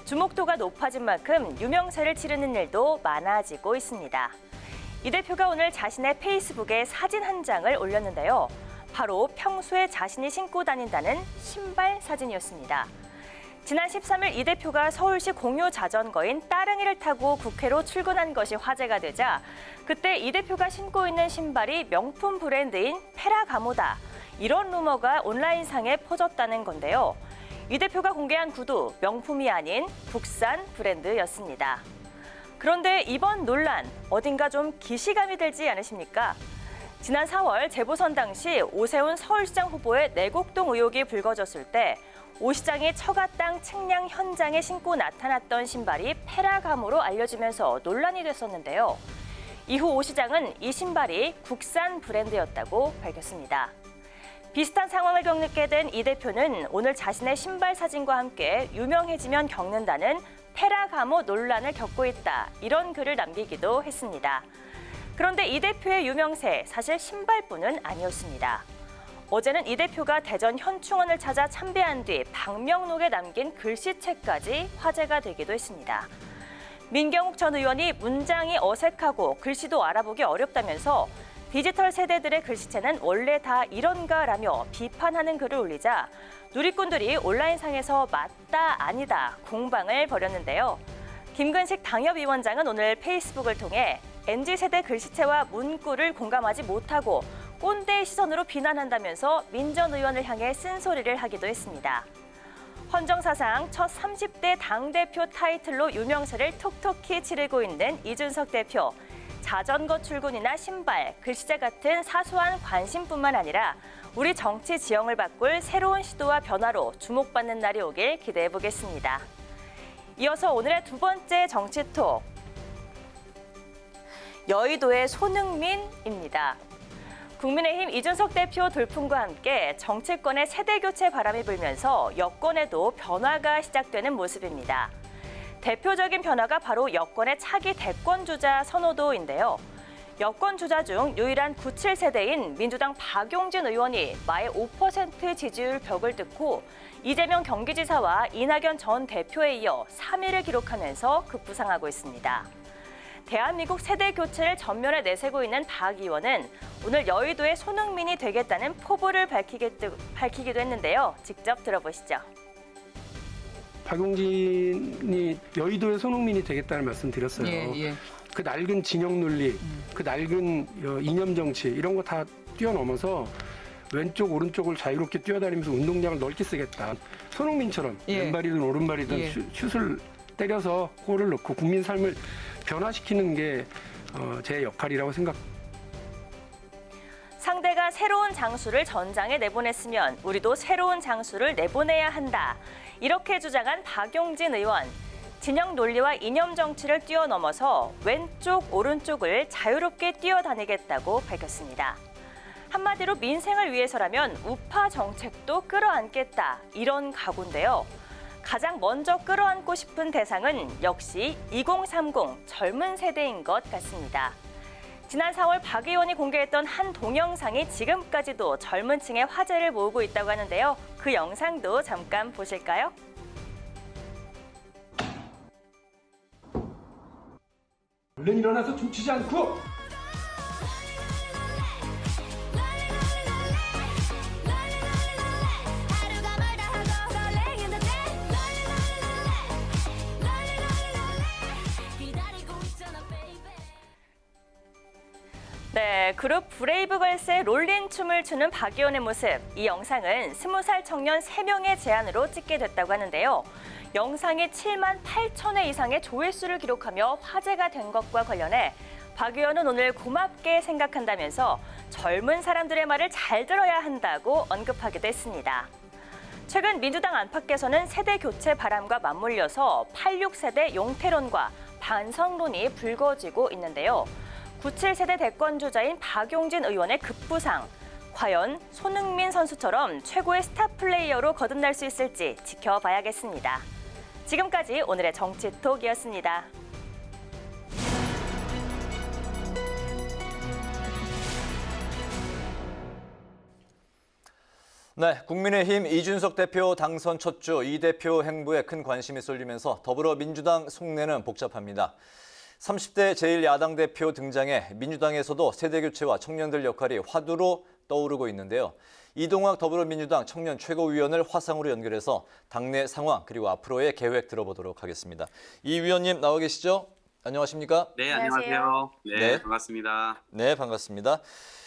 주목도가 높아진 만큼 유명세를 치르는 일도 많아지고 있습니다. 이 대표가 오늘 자신의 페이스북에 사진 한 장을 올렸는데요. 바로 평소에 자신이 신고 다닌다는 신발 사진이었습니다. 지난 13일 이 대표가 서울시 공유 자전거인 따릉이를 타고 국회로 출근한 것이 화제가 되자 그때 이 대표가 신고 있는 신발이 명품 브랜드인 페라가모다. 이런 루머가 온라인상에 퍼졌다는 건데요. 이 대표가 공개한 구두, 명품이 아닌 국산 브랜드였습니다. 그런데 이번 논란, 어딘가 좀 기시감이 들지 않으십니까? 지난 4월 재보선 당시 오세훈 서울시장 후보의 내곡동 의혹이 불거졌을 때 오 시장이 처가 땅 측량 현장에 신고 나타났던 신발이 페라감으로 알려지면서 논란이 됐었는데요. 이후 오 시장은 이 신발이 국산 브랜드였다고 밝혔습니다. 비슷한 상황을 겪게 된 이 대표는 오늘 자신의 신발 사진과 함께 유명해지면 겪는다는 페라가모 논란을 겪고 있다. 이런 글을 남기기도 했습니다. 그런데 이 대표의 유명세, 사실 신발뿐은 아니었습니다. 어제는 이 대표가 대전 현충원을 찾아 참배한 뒤 방명록에 남긴 글씨체까지 화제가 되기도 했습니다. 민경욱 전 의원이 문장이 어색하고 글씨도 알아보기 어렵다면서 디지털 세대들의 글씨체는 원래 다 이런가라며 비판하는 글을 올리자 누리꾼들이 온라인상에서 맞다 아니다 공방을 벌였는데요. 김근식 당협위원장은 오늘 페이스북을 통해 MZ세대 글씨체와 문구를 공감하지 못하고 꼰대의 시선으로 비난한다면서 민 전 의원을 향해 쓴소리를 하기도 했습니다. 헌정사상 첫 30대 당대표 타이틀로 유명세를 톡톡히 치르고 있는 이준석 대표. 자전거 출근이나 신발, 글씨체 같은 사소한 관심뿐만 아니라 우리 정치 지형을 바꿀 새로운 시도와 변화로 주목받는 날이 오길 기대해보겠습니다. 이어서 오늘의 두 번째 정치톡. 여의도의 손흥민입니다. 국민의힘 이준석 대표 돌풍과 함께 정치권의 세대교체 바람이 불면서 여권에도 변화가 시작되는 모습입니다. 대표적인 변화가 바로 여권의 차기 대권주자 선호도인데요. 여권주자 중 유일한 97세대인 민주당 박용진 의원이 마의 5% 지지율 벽을 뚫고 이재명 경기지사와 이낙연 전 대표에 이어 3위를 기록하면서 급부상하고 있습니다. 대한민국 세대 교체를 전면에 내세우고 있는 박 의원은 오늘 여의도의 손흥민이 되겠다는 포부를 밝히기도 했는데요. 직접 들어보시죠. 박용진이 여의도의 손흥민이 되겠다는 말씀 드렸어요. 그 낡은 진영 논리, 그 낡은 이념 정치 이런 거 다 뛰어넘어서 왼쪽 오른쪽을 자유롭게 뛰어다니면서 운동장을 넓게 쓰겠다. 손흥민처럼 왼발이든 오른발이든 슛을 때려서 골을 넣고 국민 삶을 변화시키는 게 제 역할이라고 생각합니다. 상대가 새로운 장수를 전장에 내보냈으면 우리도 새로운 장수를 내보내야 한다. 이렇게 주장한 박용진 의원. 진영 논리와 이념 정치를 뛰어넘어서 왼쪽, 오른쪽을 자유롭게 뛰어다니겠다고 밝혔습니다. 한마디로 민생을 위해서라면 우파 정책도 끌어안겠다. 이런 각오인데요. 가장 먼저 끌어안고 싶은 대상은 역시 2030 젊은 세대인 것 같습니다. 지난 4월 박 의원이 공개했던 한 동영상이 지금까지도 젊은 층의 화제를 모으고 있다고 하는데요. 그 영상도 잠깐 보실까요? 얼른 일어나서 춤추지 않고 네, 그룹 브레이브걸스의 롤린 춤을 추는 박 의원의 모습. 이 영상은 20살 청년 3명의 제안으로 찍게 됐다고 하는데요. 영상이 7만 8천 회 이상의 조회수를 기록하며 화제가 된 것과 관련해 박 의원은 오늘 고맙게 생각한다면서 젊은 사람들의 말을 잘 들어야 한다고 언급하기도 했습니다. 최근 민주당 안팎에서는 세대 교체 바람과 맞물려서 86세대 용태론과 반성론이 불거지고 있는데요. 97세대 대권 주자인 박용진 의원의 급부상, 과연 손흥민 선수처럼 최고의 스타 플레이어로 거듭날 수 있을지 지켜봐야겠습니다. 지금까지 오늘의 정치톡이었습니다. 네, 국민의힘 이준석 대표 당선 첫 주 이 대표 행보에 큰 관심이 쏠리면서 더불어민주당 속내는 복잡합니다. 30대 제1야당 대표 등장해 민주당에서도 세대교체와 청년들 역할이 화두로 떠오르고 있는데요. 이동학 더불어민주당 청년 최고위원을 화상으로 연결해서 당내 상황 그리고 앞으로의 계획 들어보도록 하겠습니다. 이 위원님 나와 계시죠? 안녕하십니까? 네, 안녕하세요. 네, 반갑습니다. 네, 반갑습니다.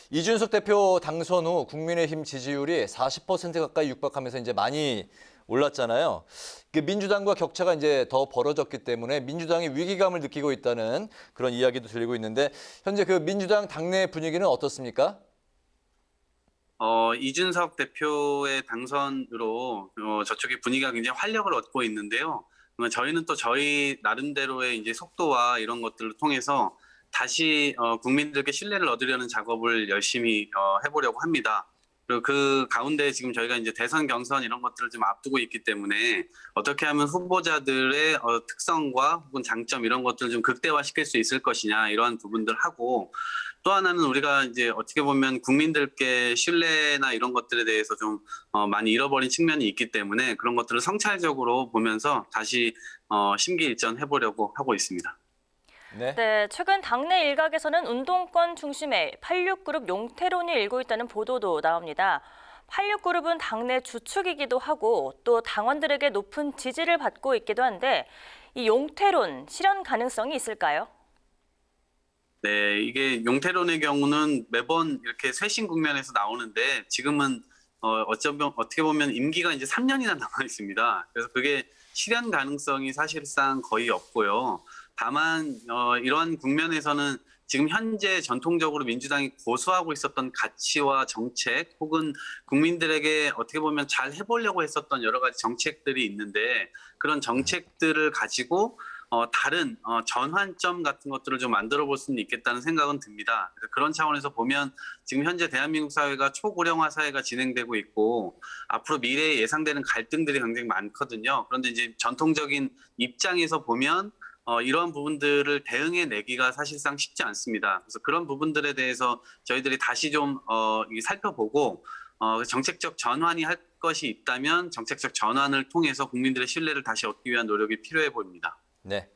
이준석 대표 당선 후 국민의힘 지지율이 40% 가까이 육박하면서 이제 많이 올랐잖아요. 그 민주당과 격차가 이제 더 벌어졌기 때문에 민주당이 위기감을 느끼고 있다는 그런 이야기도 들리고 있는데 현재 그 민주당 당내 분위기는 어떻습니까? 이준석 대표의 당선으로 저쪽의 분위기가 굉장히 활력을 얻고 있는데요. 저희는 또 저희 나름대로의 이제 속도와 이런 것들을 통해서 다시 국민들께 신뢰를 얻으려는 작업을 열심히 해보려고 합니다. 그리고 그 가운데 지금 저희가 이제 대선 경선 이런 것들을 좀 앞두고 있기 때문에 어떻게 하면 후보자들의 특성과 혹은 장점 이런 것들을 좀 극대화시킬 수 있을 것이냐 이러한 부분들 하고 또 하나는 우리가 이제 어떻게 보면 국민들께 신뢰나 이런 것들에 대해서 좀 많이 잃어버린 측면이 있기 때문에 그런 것들을 성찰적으로 보면서 다시 심기일전 해보려고 하고 있습니다. 네, 최근 당내 일각에서는 운동권 중심의 86그룹 용태론이 일고 있다는 보도도 나옵니다. 86그룹은 당내 주축이기도 하고 또 당원들에게 높은 지지를 받고 있기도 한데 이 용태론 실현 가능성이 있을까요? 네, 이게 용태론의 경우는 매번 이렇게 쇄신 국면에서 나오는데 지금은 어떻게 보면 임기가 이제 3년이나 남아 있습니다. 그래서 그게 실현 가능성이 사실상 거의 없고요. 다만 이러한 국면에서는 지금 현재 전통적으로 민주당이 고수하고 있었던 가치와 정책 혹은 국민들에게 어떻게 보면 잘 해보려고 했었던 여러 가지 정책들이 있는데 그런 정책들을 가지고 다른 전환점 같은 것들을 좀 만들어 볼 수는 있겠다는 생각은 듭니다. 그래서 그런 차원에서 보면 지금 현재 대한민국 사회가 초고령화 사회가 진행되고 있고 앞으로 미래에 예상되는 갈등들이 굉장히 많거든요. 그런데 이제 전통적인 입장에서 보면 이러한 부분들을 대응해내기가 사실상 쉽지 않습니다. 그래서 그런 부분들에 대해서 저희들이 다시 좀 살펴보고 정책적 전환이 할 것이 있다면 정책적 전환을 통해서 국민들의 신뢰를 다시 얻기 위한 노력이 필요해 보입니다. 네.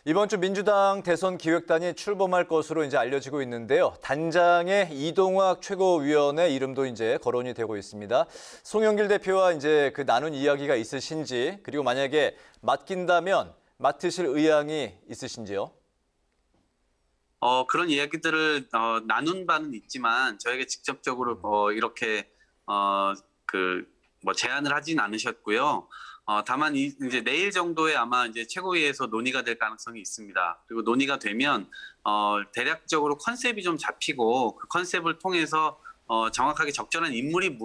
이번 주 민주당 대선 기획단이 출범할 것으로 이제 알려지고 있는데요. 단장의 이동학 최고위원의 이름도 이제 거론이 되고 있습니다. 송영길 대표와 이제 그 나눈 이야기가 있으신지 그리고 만약에 맡긴다면 맡으실 의향이 있으신지요? 그런 이야기들을 나눈 바는 있지만 저에게 직접적으로 이렇게 제안을 하진 않으셨고요. 다만 이제 내일 정도에 아마 이제 최고위에서 논의가 될 가능성이 있습니다. 그리고 논의가 되면 대략적으로 컨셉이 좀 잡히고 그 컨셉을 통해서 정확하게 적절한 인물이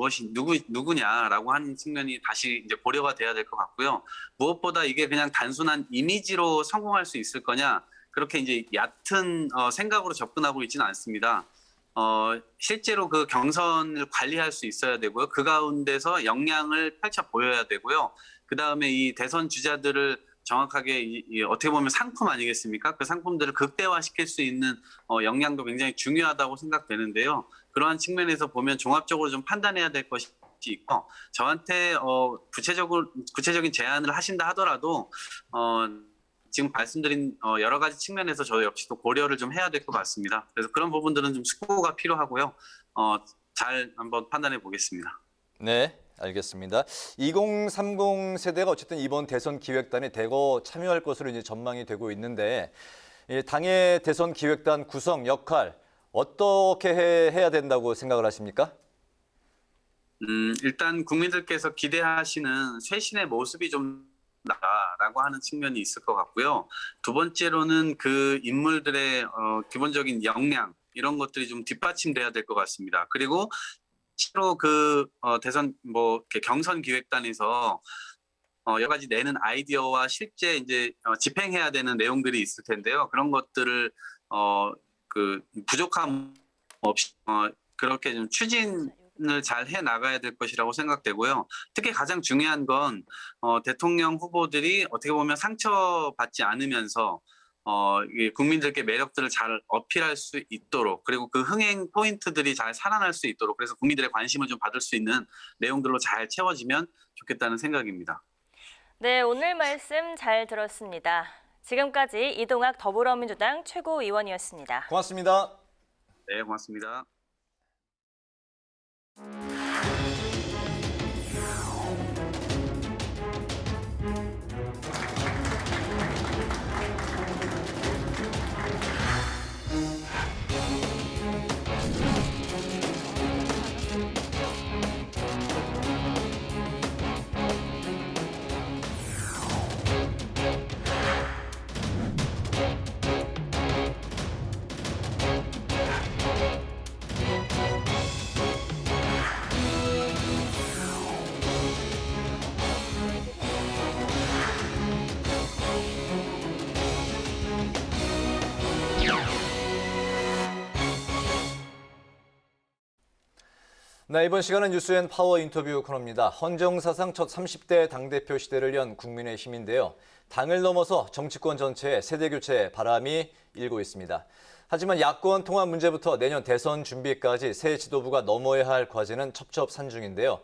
누구냐라고 하는 측면이 다시 이제 고려가 돼야 될 것 같고요. 무엇보다 이게 그냥 단순한 이미지로 성공할 수 있을 거냐 그렇게 이제 얕은 생각으로 접근하고 있지는 않습니다. 실제로 그 경선을 관리할 수 있어야 되고요. 그 가운데서 역량을 펼쳐 보여야 되고요. 그 다음에 이 대선 주자들을 정확하게 어떻게 보면 상품 아니겠습니까? 그 상품들을 극대화시킬 수 있는 역량도 굉장히 중요하다고 생각되는데요. 그러한 측면에서 보면 종합적으로 좀 판단해야 될 것이 있고 저한테 구체적인 제안을 하신다 하더라도 지금 말씀드린 여러 가지 측면에서 저 역시도 고려를 좀 해야 될 것 같습니다. 그래서 그런 부분들은 좀 숙고가 필요하고요. 잘 한번 판단해 보겠습니다. 네, 알겠습니다. 2030 세대가 어쨌든 이번 대선 기획단에 대거 참여할 것으로 이제 전망이 되고 있는데 당의 대선 기획단 구성 역할 어떻게 해야 된다고 생각을 하십니까? 일단 국민들께서 기대하시는 쇄신의 모습이 좀 나라고 하는 측면이 있을 것 같고요. 두 번째로는 그 인물들의 기본적인 역량 이런 것들이 좀 뒷받침돼야 될 것 같습니다. 그리고 실제로 그 대선 경선 기획단에서 여러 가지 내는 아이디어와 실제 이제 집행해야 되는 내용들이 있을 텐데요. 그런 것들을 부족함 없이 그렇게 좀 추진을 잘 해 나가야 될 것이라고 생각되고요. 특히 가장 중요한 건 대통령 후보들이 어떻게 보면 상처받지 않으면서 이 국민들께 매력들을 잘 어필할 수 있도록, 그리고 그 흥행 포인트들이 잘 살아날 수 있도록, 그래서 국민들의 관심을 좀 받을 수 있는 내용들로 잘 채워지면 좋겠다는 생각입니다. 네, 오늘 말씀 잘 들었습니다. 지금까지 이동학 더불어민주당 최고위원이었습니다. 고맙습니다. 네, 고맙습니다. 네, 이번 시간은 뉴스엔 파워 인터뷰 코너입니다. 헌정사상 첫 30대 당대표 시대를 연 국민의힘인데요. 당을 넘어서 정치권 전체에 세대교체 바람이 일고 있습니다. 하지만 야권 통합 문제부터 내년 대선 준비까지 새 지도부가 넘어야 할 과제는 첩첩산중인데요.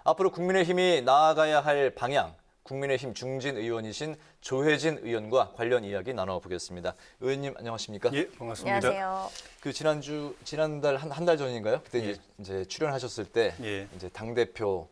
앞으로 국민의힘이 나아가야 할 방향, 국민의힘 중진 의원이신 조혜진 의원과 관련 이야기 나눠보겠습니다. 의원님 안녕하십니까? 예, 반갑습니다. 안녕하세요. 그 지난달 한 달 전인가요? 그때 이제 출연하셨을 때 이제 당 대표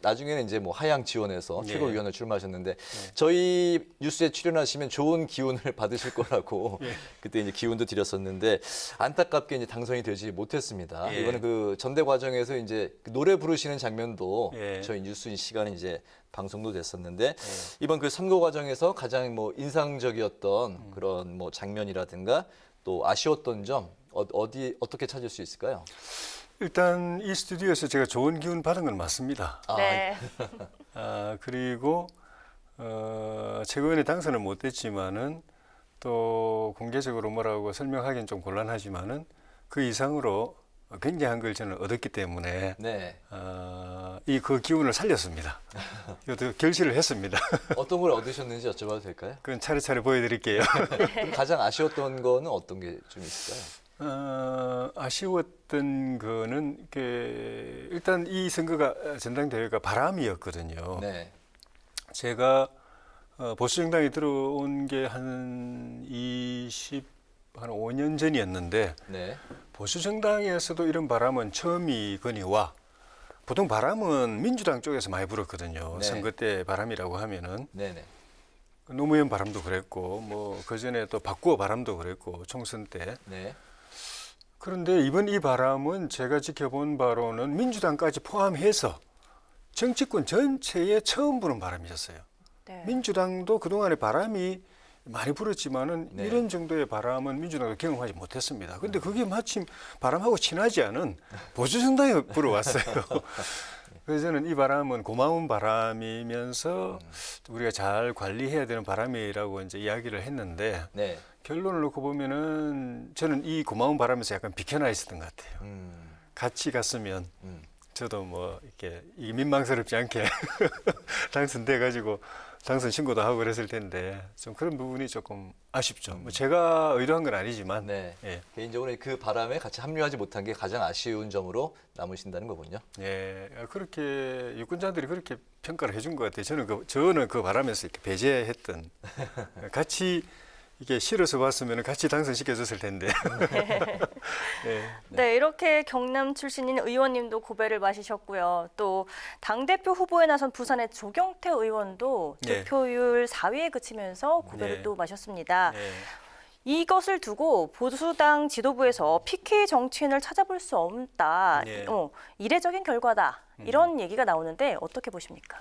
나중에는 이제 뭐 하향 지원해서 최고위원을 출마하셨는데 저희 뉴스에 출연하시면 좋은 기운을 받으실 거라고 그때 이제 기운도 드렸었는데 안타깝게 이제 당선이 되지 못했습니다. 이번에 그 전대 과정에서 이제 그 노래 부르시는 장면도 저희 뉴스 시간에 이제 방송도 됐었는데 이번 그 선거 과정에서 가장 뭐 인상적이었던 그런 뭐 장면이라든가 또 아쉬웠던 점 어떻게 찾을 수 있을까요? 일단 이 스튜디오에서 제가 좋은 기운 받은 건 맞습니다. 네. 그리고 최고위원회 당선은 못 됐지만은 또 공개적으로 뭐라고 설명하기는 좀 곤란하지만은 그 이상으로 굉장한 걸 저는 얻었기 때문에 그 기운을 살렸습니다. 이것도 결실을 했습니다. 어떤 걸 얻으셨는지 여쭤봐도 될까요? 그건 차례차례 보여드릴게요. 가장 아쉬웠던 거는 어떤 게 좀 있을까요? 아쉬웠던 거는 일단 이 선거가 전당대회가 바람이었거든요. 제가 보수정당에 들어온 게 한 5년 전이었는데 보수정당에서도 이런 바람은 처음이거니와 보통 바람은 민주당 쪽에서 많이 불었거든요. 선거 때 바람이라고 하면은 노무현 바람도 그랬고 뭐 그전에 또 박구호 바람도 그랬고 총선 때. 그런데 이번 이 바람은 제가 지켜본 바로는 민주당까지 포함해서 정치권 전체에 처음 부는 바람이었어요. 민주당도 그동안에 바람이 많이 불었지만은 이런 정도의 바람은 민주당도 경험하지 못했습니다. 근데 그게 마침 바람하고 친하지 않은 보수정당에 불어왔어요. 그래서 저는 이 바람은 고마운 바람이면서 우리가 잘 관리해야 되는 바람이라고 이제 이야기를 했는데 결론을 놓고 보면은 저는 이 고마운 바람에서 약간 비켜나 있었던 것 같아요. 같이 갔으면 저도 뭐 이렇게 민망스럽지 않게 당선돼가지고 당선 신고도 하고 그랬을 텐데 좀 그런 부분이 조금 아쉽죠. 뭐 제가 의도한 건 아니지만 개인적으로 그 바람에 같이 합류하지 못한 게 가장 아쉬운 점으로 남으신다는 거군요. 그렇게 유권자들이 그렇게 평가를 해준 것 같아요. 저는 그 바람에서 이렇게 배제했던 같이 이게 싫어서 봤으면 같이 당선시켜줬을 텐데. 네, 이렇게 경남 출신인 의원님도 고배를 마시셨고요. 또 당대표 후보에 나선 부산의 조경태 의원도 득표율 4위에 그치면서 고배를 또 마셨습니다. 이것을 두고 보수당 지도부에서 PK 정치인을 찾아볼 수 없다. 이례적인 결과다. 이런 얘기가 나오는데 어떻게 보십니까?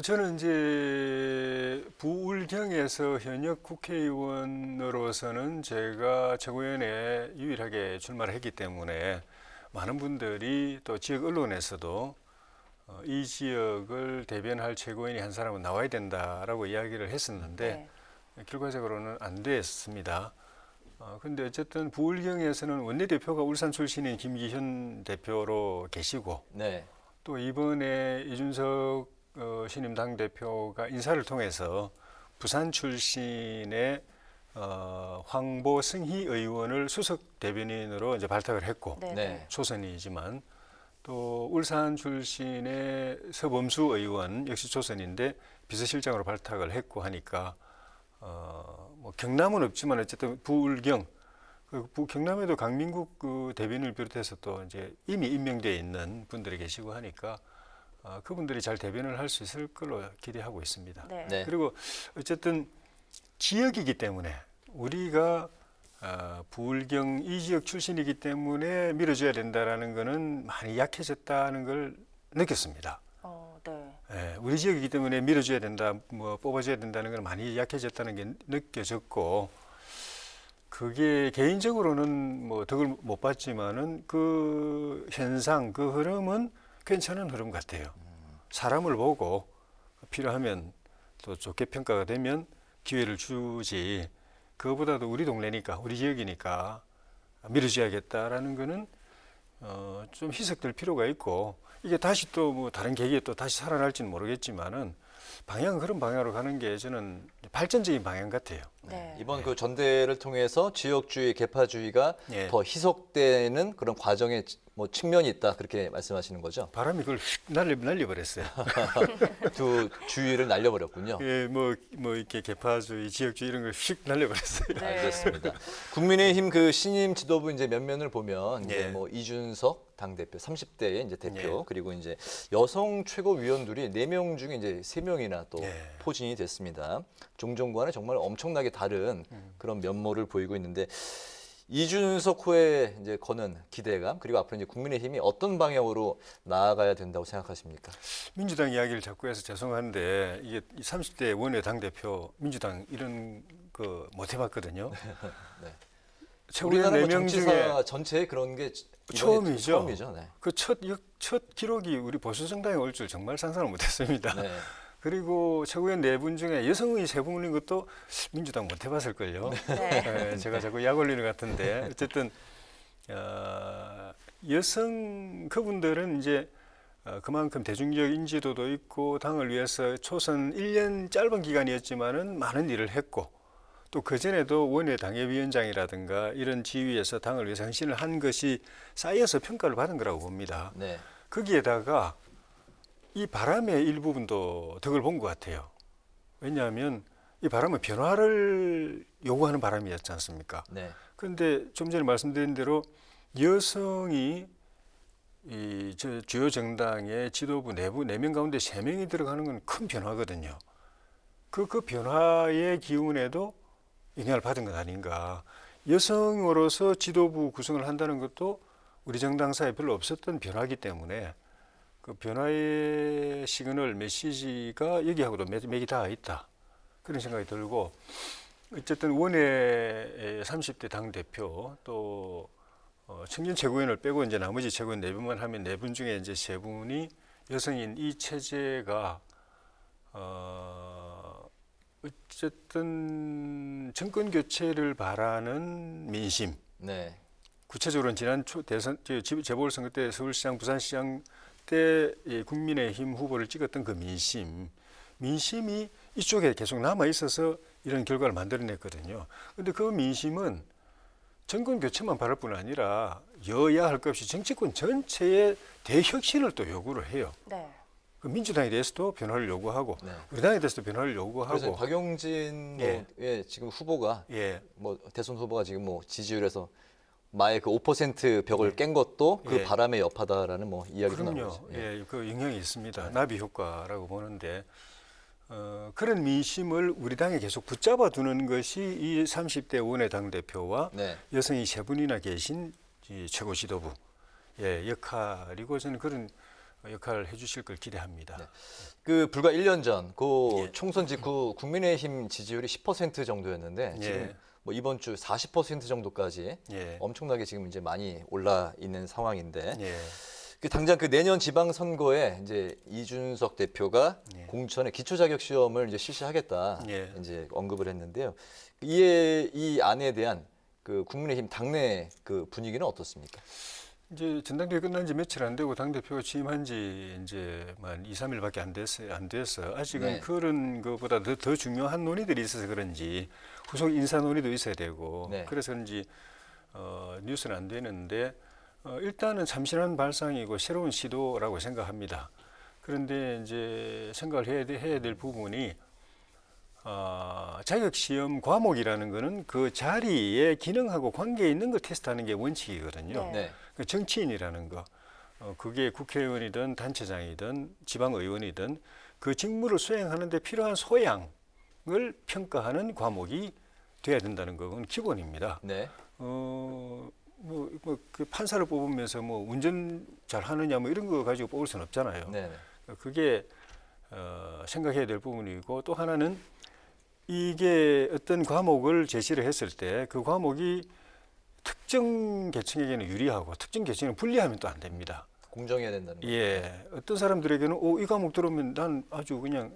저는 이제 부울경에서 현역 국회의원으로서는 제가 최고위원회에 유일하게 출마를 했기 때문에 많은 분들이 또 지역 언론에서도 이 지역을 대변할 최고위원이 한 사람은 나와야 된다라고 이야기를 했었는데 결과적으로는 안 됐습니다. 근데 어쨌든 부울경에서는 원내대표가 울산 출신인 김기현 대표로 계시고 네. 또 이번에 이준석 신임 당대표가 인사를 통해서 부산 출신의 황보승희 의원을 수석 대변인으로 이제 발탁을 했고 네. 초선이지만 또 울산 출신의 서범수 의원 역시 초선인데 비서실장으로 발탁을 했고 하니까 뭐 경남은 없지만 어쨌든 부울경 경남에도 강민국 대변인을 비롯해서 또 이제 이미 임명되어 있는 분들이 계시고 하니까 그분들이 잘 대변을 할 수 있을 걸로 기대하고 있습니다. 네. 그리고 어쨌든 지역이기 때문에 우리가 부울경 이 지역 출신이기 때문에 밀어줘야 된다라는 거는 많이 약해졌다는 걸 느꼈습니다. 네, 우리 지역이기 때문에 밀어줘야 된다, 뭐 뽑아줘야 된다는 건 많이 약해졌다는 게 느껴졌고, 그게 개인적으로는 뭐 덕을 못 봤지만은 그 현상, 그 흐름은 괜찮은 흐름 같아요. 사람을 보고 필요하면 또 좋게 평가가 되면 기회를 주지, 그거보다도 우리 동네니까, 우리 지역이니까 밀어줘야겠다라는 거는 좀 희석될 필요가 있고, 이게 다시 또 뭐 다른 계기에 또 다시 살아날지는 모르겠지만은 방향은 그런 방향으로 가는 게 저는 발전적인 방향 같아요. 이번 그 전대를 통해서 지역주의, 계파주의가 더 희석되는 그런 과정의 뭐 측면이 있다, 그렇게 말씀하시는 거죠? 바람이 그걸 날려버렸어요. 두 주의를 날려버렸군요. 예, 뭐 이렇게 계파주의, 지역주의 이런 걸 휙 날려버렸어요. 알겠습니다. 국민의힘 그 신임 지도부 이제 면면을 보면 이제 뭐 이준석 당대표 30대의 이제 대표, 그리고 이제 여성 최고위원들이 4명 중에 이제 3명이나 또 포진이 됐습니다. 종종과는 정말 엄청나게 다른 그런 면모를 보이고 있는데, 이준석 후에 이제 거는 기대감, 그리고 앞으로 이제 국민의힘이 어떤 방향으로 나아가야 된다고 생각하십니까? 민주당 이야기를 자꾸 해서 죄송한데, 이게 30대 원외 당대표 민주당 이런 거 못 해봤거든요. 네. 최고위원 4명 중에 전체에 그런 게 처음이죠. 네. 그 첫 기록이 우리 보수정당에 올 줄 정말 상상을 못했습니다. 네. 그리고 최고위원 4분 중에 여성의 3분인 것도 민주당 못 해봤을걸요. 네. 제가 자꾸 약 올리는 것 같은데, 어쨌든 여성 그분들은 이제 그만큼 대중적 인지도도 있고 당을 위해서 초선 1년 짧은 기간이었지만은 많은 일을 했고, 또 그전에도 원외 당협위원장이라든가 이런 지위에서 당을 위해서 헌신을 한 것이 쌓여서 평가를 받은 거라고 봅니다. 네. 거기에다가 이 바람의 일부분도 덕을 본 것 같아요. 왜냐하면 이 바람은 변화를 요구하는 바람이었지 않습니까? 네. 그런데 좀 전에 말씀드린 대로 여성이 주요 정당의 지도부 내부 4명 가운데 3명이 들어가는 건 큰 변화거든요. 그 변화의 기운에도 영향을 받은 것 아닌가. 여성으로서 지도부 구성을 한다는 것도 우리 정당사에 별로 없었던 변화이기 때문에 그 변화의 시그널, 메시지가 여기하고도 맥이 닿아 있다, 그런 생각이 들고, 어쨌든 원외 30대 당대표 또 청년 최고위원을 빼고 이제 나머지 최고위원 4분만 하면 4분 중에 이제 3분이 여성인 이 체제가 어쨌든 정권 교체를 바라는 민심. 네. 구체적으로는 지난 대선 재보궐선거 때 서울시장, 부산시장 때 국민의힘 후보를 찍었던 그 민심이 이쪽에 계속 남아 있어서 이런 결과를 만들어냈거든요. 그런데 그 민심은 정권 교체만 바랄 뿐 아니라 여야 할 것 없이 정치권 전체의 대혁신을 또 요구를 해요. 네. 그 민주당에 대해서도 변화를 요구하고, 우리 당에 대해서도 변화를 요구하고. 그래서 박용진 지금 후보가 뭐 대선 후보가 지금 뭐 지지율에서 마의 그 5% 벽을 깬 것도 그 바람의 여파다라는 뭐 이야기도 나오죠. 그 영향이 있습니다. 나비 효과라고 보는데, 그런 민심을 우리 당에 계속 붙잡아 두는 것이 이 30대 원외 당대표와 여성이 3분이나 계신 최고 지도부 역할이고, 저는 그런 역할을 해주실 걸 기대합니다. 그 불과 1년 전 그 총선 직후 국민의힘 지지율이 10% 정도였는데 지금 뭐 이번 주 40% 정도까지 엄청나게 지금 이제 많이 올라 있는 상황인데, 그 당장 그 내년 지방선거에 이제 이준석 대표가 공천에 기초자격시험을 이제 실시하겠다 이제 언급을 했는데요. 이 안에 대한 그 국민의힘 당내 그 분위기는 어떻습니까? 이제 전당대회 끝난 지 며칠 안 되고 당대표가 취임한 지 이제 한 2, 3일밖에 안 됐어요. 아직은 네. 그런 것보다 더 중요한 논의들이 있어서 그런지 후속 인사 논의도 있어야 되고 네. 그래서 그런지 뉴스는 안 되는데 일단은 참신한 발상이고 새로운 시도라고 생각합니다. 그런데 이제 생각을 해야 될 부분이 자격시험 과목이라는 거는 그 자리에 기능하고 관계 있는 걸 테스트하는 게 원칙이거든요. 네. 그 정치인이라는 거, 그게 국회의원이든 단체장이든 지방의원이든 그 직무를 수행하는 데 필요한 소양을 평가하는 과목이 돼야 된다는 건 기본입니다. 네. 그 판사를 뽑으면서 뭐 운전 잘 하느냐 뭐 이런 거 가지고 뽑을 수는 없잖아요. 네. 그게 생각해야 될 부분이고 또 하나는 이게 어떤 과목을 제시를 했을 때 그 과목이 특정 계층에게는 유리하고 특정 계층에는 불리하면 또 안 됩니다. 공정해야 된다는 거죠. 예, 어떤 사람들에게는 이 과목 들으면 난 아주 그냥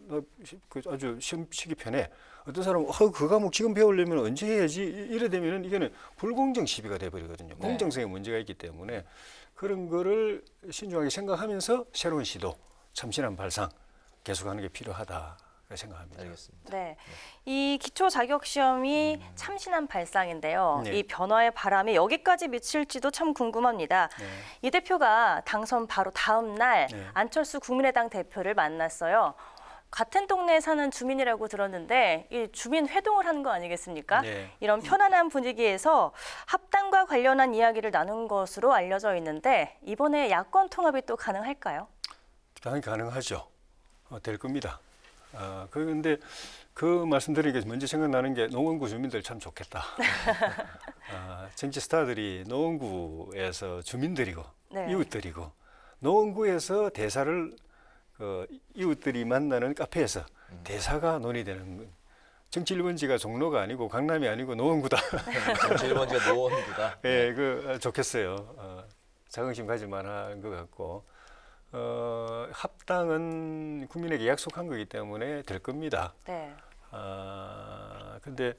아주 시험 치기 편해. 어떤 사람은 그 과목 지금 배우려면 언제 해야지 이래 되면은 이거는 불공정 시비가 돼버리거든요. 네. 공정성에 문제가 있기 때문에 그런 거를 신중하게 생각하면서 새로운 시도, 참신한 발상 계속하는 게 필요하다. 생각합니다. 알겠습니다. 네, 이 기초 자격 시험이 참신한 발상인데요. 네. 이 변화의 바람이 여기까지 미칠지도 참 궁금합니다. 네. 이 대표가 당선 바로 다음 날 네. 안철수 국민의당 대표를 만났어요. 같은 동네에 사는 주민이라고 들었는데 이 주민 회동을 한 거 아니겠습니까? 네. 이런 편안한 분위기에서 합당과 관련한 이야기를 나눈 것으로 알려져 있는데 이번에 야권 통합이 또 가능할까요? 당연히 가능하죠. 될 겁니다. 그런데 그 말씀드리니까 먼저 생각나는 게 노원구 주민들 참 좋겠다. 정치 스타들이 노원구에서 주민들이고 네. 이웃들이고 노원구에서 대사를 이웃들이 만나는 카페에서 대사가 논의되는 정치 1번지가 종로가 아니고 강남이 아니고 노원구다. 정치 1번지가 노원구다. 예, 좋겠어요. 자긍심 가질 만한 것 같고. 합당은 국민에게 약속한 거기 때문에 될 겁니다. 네. 근데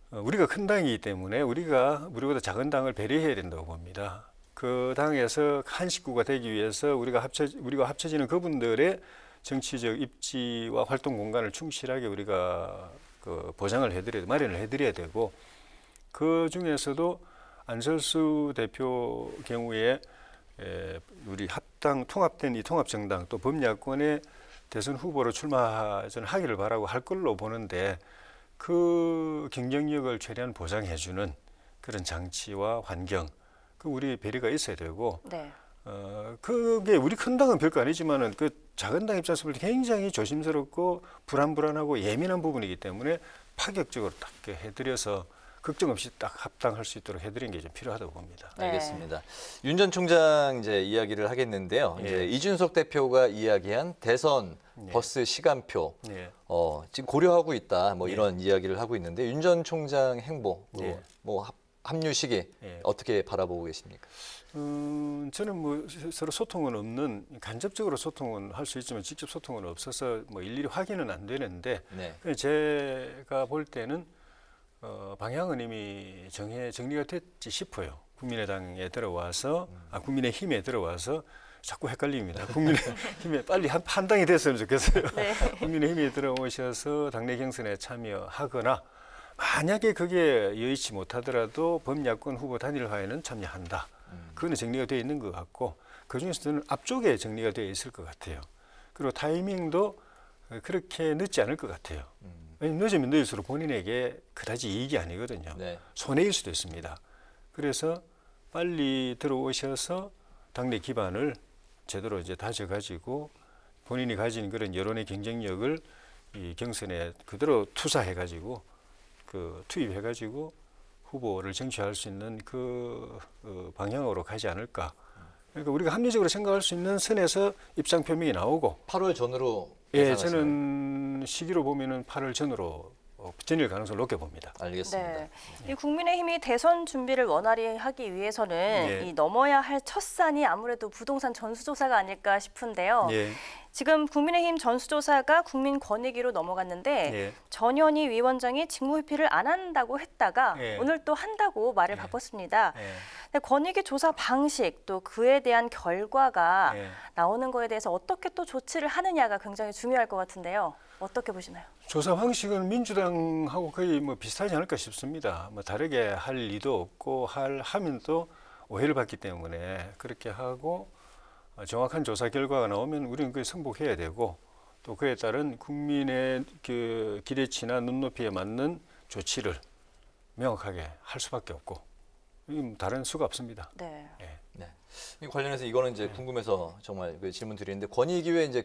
우리가 큰 당이기 때문에 우리보다 작은 당을 배려해야 된다고 봅니다. 그 당에서 한 식구가 되기 위해서 우리가 합쳐지는 그분들의 정치적 입지와 활동 공간을 충실하게 우리가 마련을 해드려야 되고 그 중에서도 안철수 대표 경우에 우리 통합된 이 통합정당 또 범야권의 대선 후보로 출마하기를 바라고 할 걸로 보는데 그 경쟁력을 최대한 보장해주는 그런 장치와 환경, 우리 배려가 있어야 되고 네. 그게 우리 큰 당은 별거 아니지만은 그 작은 당 입장에서 볼 때 굉장히 조심스럽고 불안한 예민한 부분이기 때문에 파격적으로 딱 해드려서 걱정 없이 딱 합당할 수 있도록 해드리는 게 좀 필요하다고 봅니다. 네. 알겠습니다. 윤 전 총장 이제 이야기를 하겠는데요. 예. 이제 이준석 대표가 이야기한 대선 버스 시간표 지금 고려하고 있다. 뭐 이런 이야기를 하고 있는데 윤 전 총장 행보, 합류 시기 어떻게 바라보고 계십니까? 저는 뭐 서로 소통은 없는 간접적으로 소통은 할 수 있지만 직접 소통은 없어서 뭐 일일이 확인은 안 되는데 제가 볼 때는 방향은 이미 정리가 됐지 싶어요. 국민의힘에 들어와서 자꾸 헷갈립니다. 국민의힘에 빨리 한 당이 됐으면 좋겠어요. 네. 국민의힘에 들어오셔서 당내 경선에 참여하거나 만약에 그게 여의치 못하더라도 범야권 후보 단일화에는 참여한다. 그거는 정리가 되어 있는 것 같고 그중에서 저는 앞쪽에 정리가 되어 있을 것 같아요. 그리고 타이밍도 그렇게 늦지 않을 것 같아요. 늦으면 늦을수록 본인에게 그다지 이익이 아니거든요. 손해일 수도 있습니다. 그래서 빨리 들어오셔서 당내 기반을 제대로 이제 다져가지고 본인이 가진 그런 여론의 경쟁력을 이 경선에 그대로 투사해가지고 투입해가지고 후보를 쟁취할 수 있는 그 방향으로 가지 않을까. 그러니까 우리가 합리적으로 생각할 수 있는 선에서 입장 표명이 나오고 8월 전으로 저는 시기로 보면은 8월 전으로 전일 가능성을 높게 봅니다. 알겠습니다. 네. 이 국민의힘이 대선 준비를 원활히 하기 위해서는 이 넘어야 할 첫 산이 아무래도 부동산 전수조사가 아닐까 싶은데요. 지금 국민의힘 전수조사가 국민권익위로 넘어갔는데 예. 전현희 위원장이 직무회피를 안 한다고 했다가 예. 오늘 또 한다고 말을 바꿨습니다. 예. 근데 권익위 조사 방식 또 그에 대한 결과가 예. 나오는 거에 대해서 어떻게 또 조치를 하느냐가 굉장히 중요할 것 같은데요. 어떻게 보시나요? 조사 방식은 민주당하고 거의 뭐 비슷하지 않을까 싶습니다. 뭐 다르게 할 리도 없고 하면 또 오해를 받기 때문에 그렇게 하고 정확한 조사 결과가 나오면 우리는 그에 승복해야 되고 또 그에 따른 국민의 그 기대치나 눈높이에 맞는 조치를 명확하게 할 수밖에 없고 다른 수가 없습니다. 네. 예. 네. 이 관련해서 이거는 이제 궁금해서 정말 그 질문 드리는데 권익위에 이제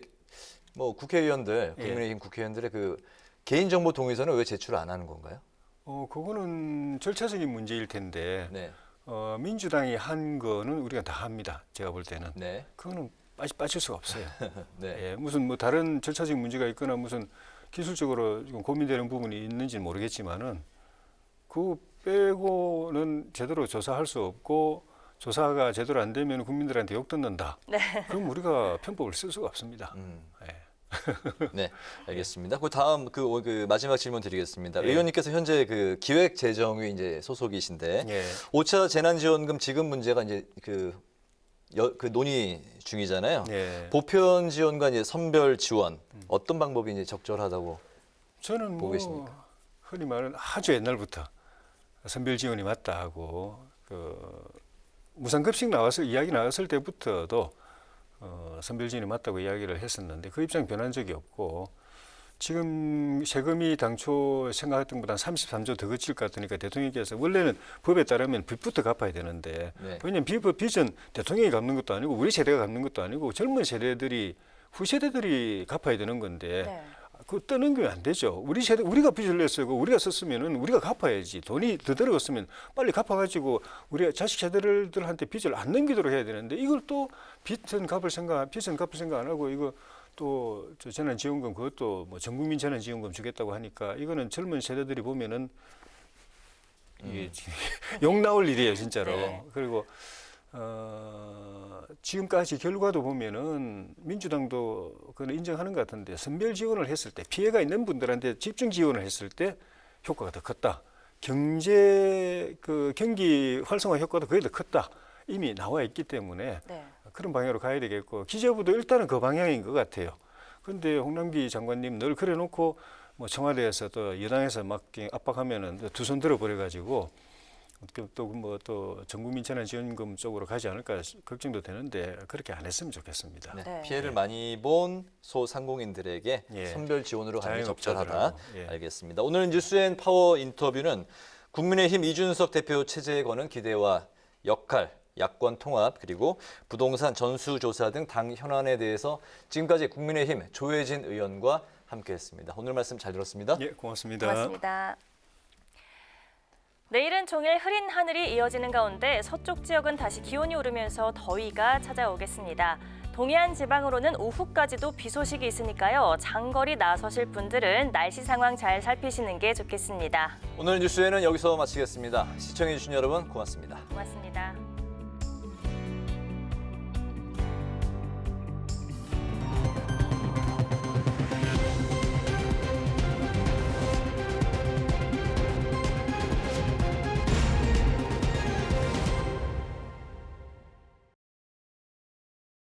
뭐 국회의원들 국민의힘 국회의원들의 그 개인정보 동의서는 왜 제출 안 하는 건가요? 그거는 절차적인 문제일 텐데. 네. 민주당이 한 거는 우리가 다 합니다. 제가 볼 때는. 네. 그거는 빠질 수가 없어요. 네. 예, 무슨 뭐 다른 절차적인 문제가 있거나 무슨 기술적으로 좀 고민되는 부분이 있는지는 모르겠지만은 그 빼고는 제대로 조사할 수 없고 조사가 제대로 안 되면 국민들한테 욕 듣는다. 네. 그럼 우리가 편법을 쓸 수가 없습니다. 예. 네, 알겠습니다. 그 다음 그 마지막 질문 드리겠습니다. 예. 의원님께서 현재 그 기획재정위 이제 소속이신데 예. 5차 재난지원금 지급 문제가 이제 그 논의 중이잖아요. 예. 보편 지원과 이제 선별 지원 어떤 방법이 이제 적절하다고 저는 보고 계십니까? 흔히 말하는 아주 옛날부터 선별 지원이 맞다 하고 무상급식 이야기 나왔을 때부터도 선별 지원이 맞다고 이야기를 했었는데 그 입장 변한 적이 없고 지금 세금이 당초 생각했던 것보다 33조 더 거칠 것 같으니까 대통령께서 원래는 법에 따르면 빚부터 갚아야 되는데 네. 왜냐하면 빚은 대통령이 갚는 것도 아니고 우리 세대가 갚는 것도 아니고 젊은 세대들이 후세대들이 갚아야 되는 건데 네. 그거 떠넘기면 안 되죠. 우리가 빚을 냈어요. 우리가 썼으면은 우리가 갚아야지. 돈이 더 들어갔으면 빨리 갚아가지고 우리 자식 세대들한테 빚을 안 넘기도록 해야 되는데 이걸 또 빚은 갚을 생각 안 하고 이거 또 재난지원금 그것도 뭐 전국민 재난지원금 주겠다고 하니까 이거는 젊은 세대들이 보면은 이게 욕 나올 일이에요, 진짜로. 네. 그리고 지금까지 결과도 보면은 민주당도 그건 인정하는 것 같은데 선별 지원을 했을 때 피해가 있는 분들한테 집중 지원을 했을 때 효과가 더 컸다. 경기 활성화 효과도 거의 더 컸다. 이미 나와 있기 때문에 네. 그런 방향으로 가야 되겠고 기재부도 일단은 그 방향인 것 같아요. 그런데 홍남기 장관님 늘 그래놓고 뭐 청와대에서 또 여당에서 막 압박하면은 두 손 들어버려가지고 또 전국민 재난지원금 쪽으로 가지 않을까 걱정도 되는데 그렇게 안 했으면 좋겠습니다. 네. 피해를 많이 본 소상공인들에게 선별 지원으로 가는 게 적절하다. 알겠습니다. 오늘 뉴스앤 파워 인터뷰는 국민의힘 이준석 대표 체제에 거는 기대와 역할, 야권 통합, 그리고 부동산 전수조사 등 당 현안에 대해서 지금까지 국민의힘 조혜진 의원과 함께했습니다. 오늘 말씀 잘 들었습니다. 예, 고맙습니다. 고맙습니다. 내일은 종일 흐린 하늘이 이어지는 가운데 서쪽 지역은 다시 기온이 오르면서 더위가 찾아오겠습니다. 동해안 지방으로는 오후까지도 비 소식이 있으니까요. 장거리 나서실 분들은 날씨 상황 잘 살피시는 게 좋겠습니다. 오늘 뉴스에는 여기서 마치겠습니다. 시청해주신 여러분 고맙습니다. 고맙습니다.